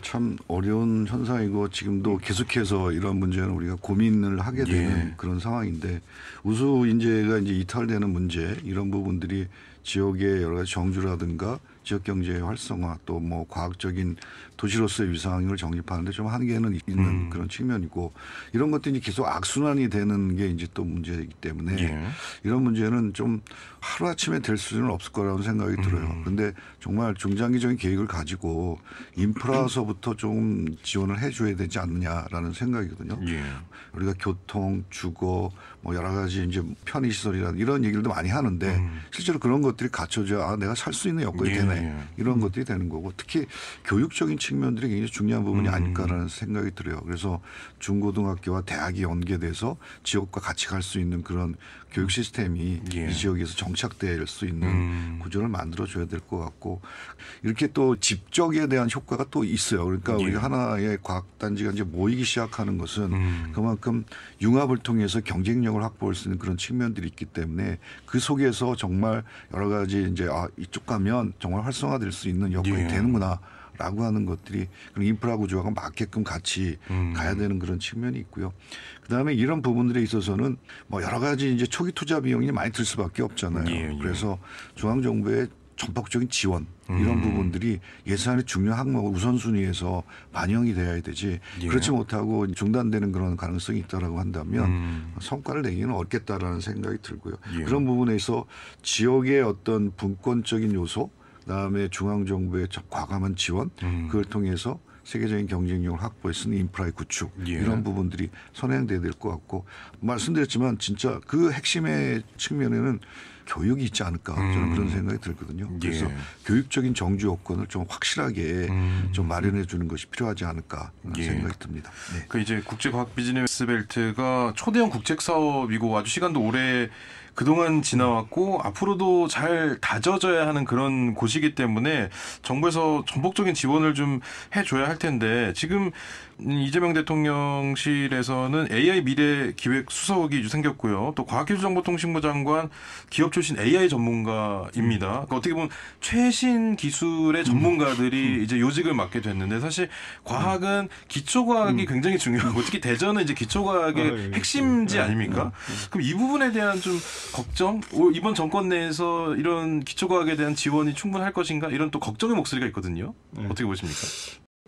참 어려운 현상이고 지금도 계속해서 이런 문제는 우리가 고민을 하게 되는 그런 상황인데 우수 인재가 이제 이탈되는 문제 이런 부분들이 지역의 여러 가지 정주라든가 지역 경제의 활성화 또 뭐 과학적인 도시로서의 위상을 정립하는데 좀 한계는 있는 그런 측면이고 이런 것들이 계속 악순환이 되는 게 이제 또 문제이기 때문에 이런 문제는 좀 하루아침에 될 수는 없을 거라는 생각이 들어요. 그런데 정말 중장기적인 계획을 가지고 인프라서부터 좀 지원을 해줘야 되지 않느냐라는 생각이거든요. 우리가 교통, 주거, 뭐 여러 가지 이제 편의시설이라 이런 얘기들도 많이 하는데 실제로 그런 것들이 갖춰져야 내가 살 수 있는 여건이 되네. 이런 것들이 되는 거고 특히 교육적인 측면들이 굉장히 중요한 부분이 아닐까라는 생각이 들어요. 그래서 중고등학교와 대학이 연계돼서 지역과 같이 갈 수 있는 그런 교육 시스템이 이 지역에서 정착될 수 있는 구조를 만들어줘야 될 것 같고 이렇게 또 집적에 대한 효과가 또 있어요. 그러니까 우리가 하나의 과학단지가 이제 모이기 시작하는 것은 그만큼 융합을 통해서 경쟁력을 확보할 수 있는 그런 측면들이 있기 때문에 그 속에서 정말 여러 가지 이제 이쪽 가면 정말 활성화될 수 있는 여건이 되는구나. 라고 하는 것들이 인프라 구조와 맞게끔 같이 가야 되는 그런 측면이 있고요. 그다음에 이런 부분들에 있어서는 뭐 여러 가지 이제 초기 투자 비용이 많이 들 수밖에 없잖아요. 그래서 중앙정부의 전폭적인 지원 이런 부분들이 예산의 중요한 항목 우선순위에서 반영이 돼야 되지 그렇지 못하고 중단되는 그런 가능성이 있다라고 한다면 성과를 내기는 어렵겠다라는 생각이 들고요. 그런 부분에서 지역의 어떤 분권적인 요소 그다음에 중앙정부의 과감한 지원 그걸 통해서 세계적인 경쟁력을 확보해서 인프라의 구축 이런 부분들이 선행돼야 될 것 같고 말씀드렸지만 진짜 그 핵심의 측면에는 교육이 있지 않을까 저는 그런 생각이 들거든요. 그래서 교육적인 정주 요건을 좀 확실하게 좀 마련해 주는 것이 필요하지 않을까 생각이 듭니다. 네. 그 이제 국제과학 비즈니스 벨트가 초대형 국책 사업이고 아주 시간도 오래 그동안 지나왔고 앞으로도 잘 다져져야 하는 그런 곳이기 때문에 정부에서 전폭적인 지원을 좀 해줘야 할 텐데 지금 이재명 대통령실에서는 AI 미래 기획 수석이 생겼고요. 또 과학기술정보통신부 장관 기업 출신 AI 전문가입니다. 그러니까 어떻게 보면 최신 기술의 전문가들이 이제 요직을 맡게 됐는데 사실 과학은 기초과학이 굉장히 중요하고 특히 대전은 이제 기초과학의 핵심지 아닙니까? 그럼 이 부분에 대한 좀 걱정? 이번 정권 내에서 이런 기초과학에 대한 지원이 충분할 것인가? 이런 또 걱정의 목소리가 있거든요. 어떻게 보십니까?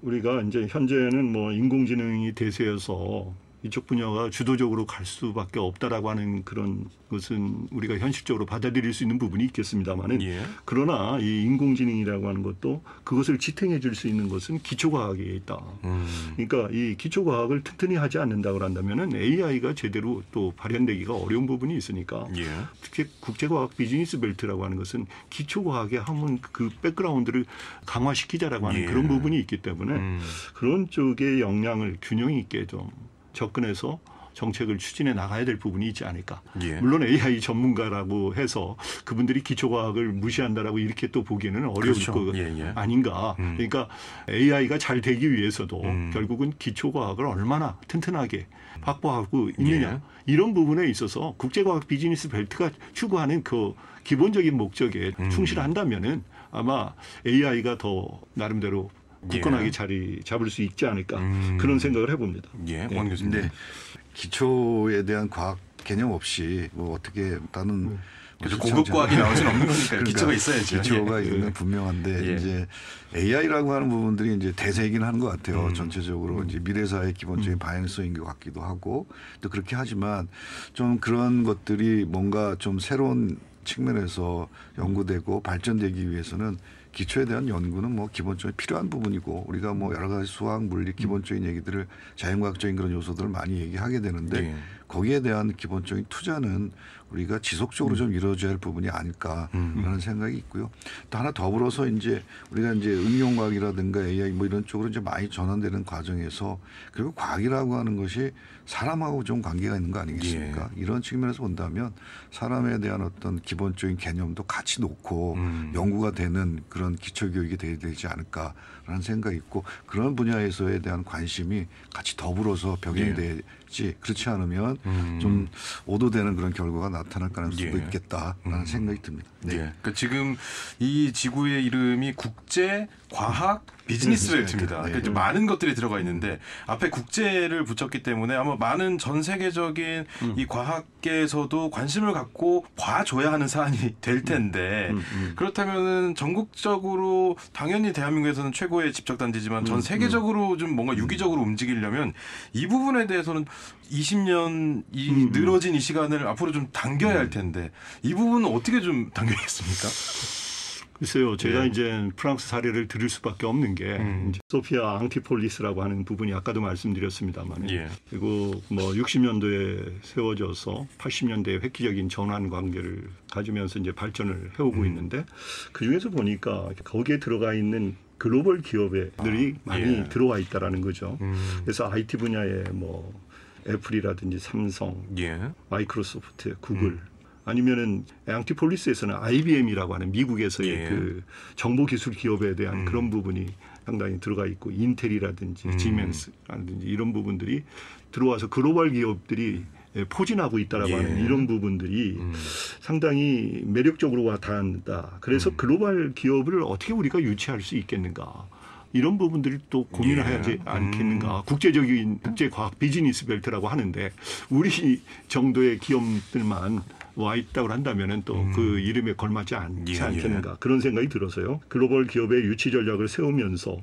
우리가 이제 현재는 뭐 인공지능이 대세여서 이쪽 분야가 주도적으로 갈 수밖에 없다라고 하는 그런 것은 우리가 현실적으로 받아들일 수 있는 부분이 있겠습니다만은 그러나 이 인공지능이라고 하는 것도 그것을 지탱해 줄 수 있는 것은 기초과학에 있다. 그러니까 이 기초과학을 튼튼히 하지 않는다고 한다면은 AI가 제대로 또 발현되기가 어려운 부분이 있으니까 특히 국제과학 비즈니스 벨트라고 하는 것은 기초과학에 한번 그 백그라운드를 강화시키자라고 하는 그런 부분이 있기 때문에 그런 쪽의 역량을 균형 있게 좀 접근해서 정책을 추진해 나가야 될 부분이 있지 않을까. 물론 AI 전문가라고 해서 그분들이 기초과학을 무시한다라고 이렇게 또 보기에는 어려울 거 아닌가. 그러니까 AI가 잘 되기 위해서도 결국은 기초과학을 얼마나 튼튼하게 확보하고 있느냐. 이런 부분에 있어서 국제과학 비즈니스 벨트가 추구하는 그 기본적인 목적에 충실한다면은 아마 AI가 더 나름대로 굳건하게 자리 잡을 수 있지 않을까 그런 생각을 해봅니다. 원 교수님. 네. 기초에 대한 과학 개념 없이 뭐 어떻게 나는 고급 과학이 나올 수는 없는 거니까 그러니까 기초가 있어야죠. 기초가 있는 분명한데 이제 AI라고 하는 부분들이 이제 대세이긴 하는 것 같아요. 전체적으로 이제 미래사의 기본적인 방향성인 것 같기도 하고 또 그렇게 하지만 좀 그런 것들이 뭔가 좀 새로운 측면에서 연구되고 발전되기 위해서는 기초에 대한 연구는 뭐 기본적으로 필요한 부분이고 우리가 뭐 여러 가지 수학, 물리 기본적인 얘기들을 자연과학적인 그런 요소들을 많이 얘기하게 되는데 거기에 대한 기본적인 투자는 우리가 지속적으로 좀 이루어져야 할 부분이 아닐까라는 생각이 있고요. 또 하나 더불어서 이제 우리가 이제 응용과학이라든가 AI 뭐 이런 쪽으로 이제 많이 전환되는 과정에서 그리고 과학이라고 하는 것이 사람하고 좀 관계가 있는 거 아니겠습니까? 이런 측면에서 본다면 사람에 대한 어떤 기본적인 개념도 같이 놓고 연구가 되는 그런 기초교육이 돼야 되지 않을까라는 생각이 있고 그런 분야에서에 대한 관심이 같이 더불어서 병행되지 그렇지 않으면 좀 오도되는 그런 결과가 나타날 가능성도 있겠다라는 생각이 듭니다. 그러니까 지금 이 지구의 이름이 국제과학 비즈니스 벨트입니다. 그러니까 많은 것들이 들어가 있는데 앞에 국제를 붙였기 때문에 아마 많은 전 세계적인 이 과학계에서도 관심을 갖고 봐줘야 하는 사안이 될 텐데 그렇다면은 전국적으로 당연히 대한민국에서는 최고의 집적단지지만 전 세계적으로 좀 뭔가 유기적으로 움직이려면 이 부분에 대해서는 20년 이 늘어진 이 시간을 앞으로 좀 당겨야 할 텐데 이 부분은 어떻게 좀 당겨야겠습니까? 글쎄요, 제가 이제 프랑스 사례를 들을 수밖에 없는 게 이제 소피아 앙티폴리스라고 하는 부분이 아까도 말씀드렸습니다만, 그리고 뭐 60년도에 세워져서 80년대에 획기적인 전환 관계를 가지면서 이제 발전을 해오고 있는데 그 중에서 보니까 거기에 들어가 있는 글로벌 기업들이 많이 들어와 있다라는 거죠. 그래서 IT 분야에 뭐 애플이라든지 삼성, 마이크로소프트, 구글. 아니면은 앙티폴리스에서는 IBM이라고 하는 미국에서의 그 정보기술 기업에 대한 그런 부분이 상당히 들어가 있고 인텔이라든지 지멘스라든지 이런 부분들이 들어와서 글로벌 기업들이 포진하고 있다라고 하는 이런 부분들이 상당히 매력적으로 와닿는다. 그래서 글로벌 기업을 어떻게 우리가 유치할 수 있겠는가. 이런 부분들을 또 고민을 해야지 않겠는가. 국제적인 국제과학 비즈니스 벨트라고 하는데 우리 정도의 기업들만 와 있다고 한다면은 또 그 이름에 걸맞지 않지 않겠는가 그런 생각이 들어서요. 글로벌 기업의 유치 전략을 세우면서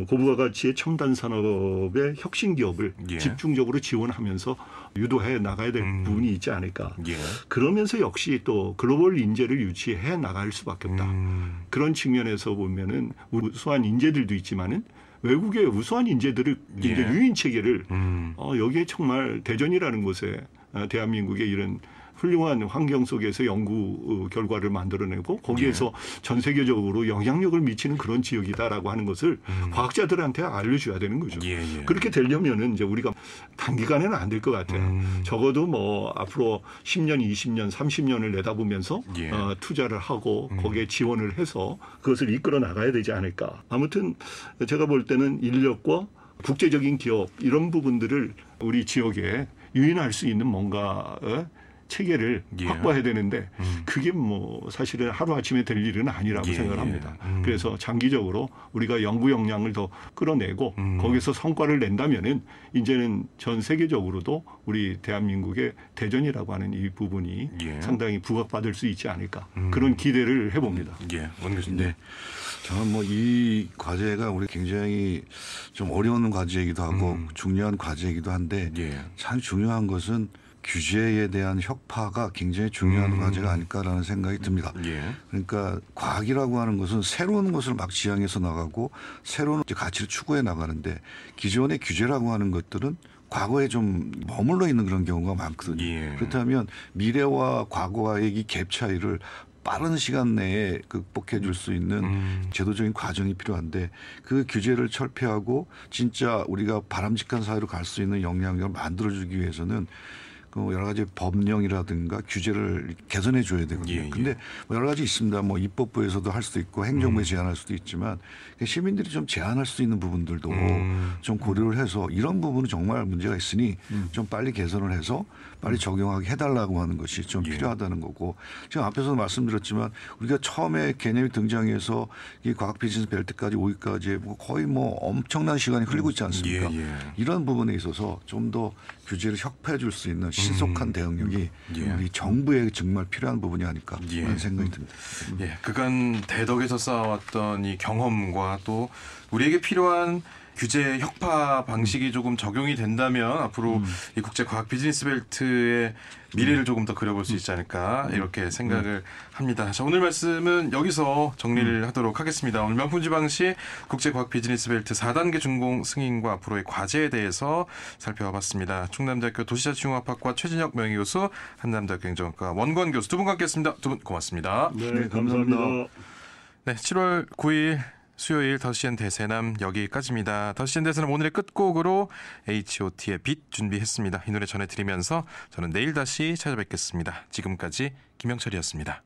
고부가 가치의 첨단 산업의 혁신 기업을 집중적으로 지원하면서 유도해 나가야 될 부분이 있지 않을까. 그러면서 역시 또 글로벌 인재를 유치해 나갈 수밖에 없다. 그런 측면에서 보면은 우수한 인재들도 있지만은 외국의 우수한 인재들을 이제 유인 체계를 여기에 정말 대전이라는 곳에 대한민국의 이런 훌륭한 환경 속에서 연구 결과를 만들어내고 거기에서 전 세계적으로 영향력을 미치는 그런 지역이다라고 하는 것을 과학자들한테 알려줘야 되는 거죠. 그렇게 되려면은 이제 우리가 단기간에는 안 될 것 같아요. 적어도 뭐 앞으로 10년, 20년, 30년을 내다보면서 투자를 하고 거기에 지원을 해서 그것을 이끌어 나가야 되지 않을까. 아무튼 제가 볼 때는 인력과 국제적인 기업 이런 부분들을 우리 지역에 유인할 수 있는 뭔가 체계를 확보해야 되는데 그게 뭐 사실은 하루아침에 될 일은 아니라고 생각을 합니다. 그래서 장기적으로 우리가 연구 역량을 더 끌어내고 거기서 성과를 낸다면은 이제는 전 세계적으로도 우리 대한민국의 대전이라고 하는 이 부분이 상당히 부각받을 수 있지 않을까 그런 기대를 해봅니다. 원 교수님. 네. 저는 뭐 이 과제가 우리 굉장히 좀 어려운 과제이기도 하고 중요한 과제이기도 한데 참 중요한 것은 규제에 대한 혁파가 굉장히 중요한 과제가 아닐까라는 생각이 듭니다. 그러니까 과학이라고 하는 것은 새로운 것을 막 지향해서 나가고 새로운 가치를 추구해 나가는데 기존의 규제라고 하는 것들은 과거에 좀 머물러 있는 그런 경우가 많거든요. 그렇다면 미래와 과거와의 이 갭 차이를 빠른 시간 내에 극복해 줄 수 있는 제도적인 과정이 필요한데 그 규제를 철폐하고 진짜 우리가 바람직한 사회로 갈 수 있는 영향력을 만들어주기 위해서는 여러 가지 법령이라든가 규제를 개선해 줘야 되거든요. 근데 여러 가지 있습니다. 뭐 입법부에서도 할 수도 있고 행정부에 제한할 수도 있지만 시민들이 좀 제한할 수 있는 부분들도 좀 고려를 해서 이런 부분은 정말 문제가 있으니 좀 빨리 개선을 해서 빨리 적용하게 해달라고 하는 것이 좀 필요하다는 거고 지금 앞에서도 말씀드렸지만 우리가 처음에 개념이 등장해서 이 과학 비즈니스 벨트까지 오기까지 거의 뭐 엄청난 시간이 흘리고 있지 않습니까? 이런 부분에 있어서 좀 더 규제를 혁파해 줄 수 있는 신속한 대응력이 우리 정부에 정말 필요한 부분이 아닐까 하는 생각이 듭니다. 그간 대덕에서 쌓아왔던 이 경험과 또 우리에게 필요한 규제 혁파 방식이 조금 적용이 된다면 앞으로 이 국제 과학 비즈니스 벨트의 미래를 조금 더 그려볼 수 있지 않을까 이렇게 생각을 합니다. 자, 오늘 말씀은 여기서 정리를 하도록 하겠습니다. 오늘 명품지방시 국제 과학 비즈니스 벨트 4단계 준공 승인과 앞으로의 과제에 대해서 살펴봤습니다. 충남대학교 도시자치융합학과 최진혁 명예교수, 한남대학교 행정학과 원건 교수 두 분과 함께했습니다. 두 분 고맙습니다. 네, 감사합니다. 네, 7월 9일 수요일 더시엔 대세남 여기까지입니다. 더시엔 대세남 오늘의 끝곡으로 H.O.T의 빛 준비했습니다. 이 노래 전해드리면서 저는 내일 다시 찾아뵙겠습니다. 지금까지 김영철이었습니다.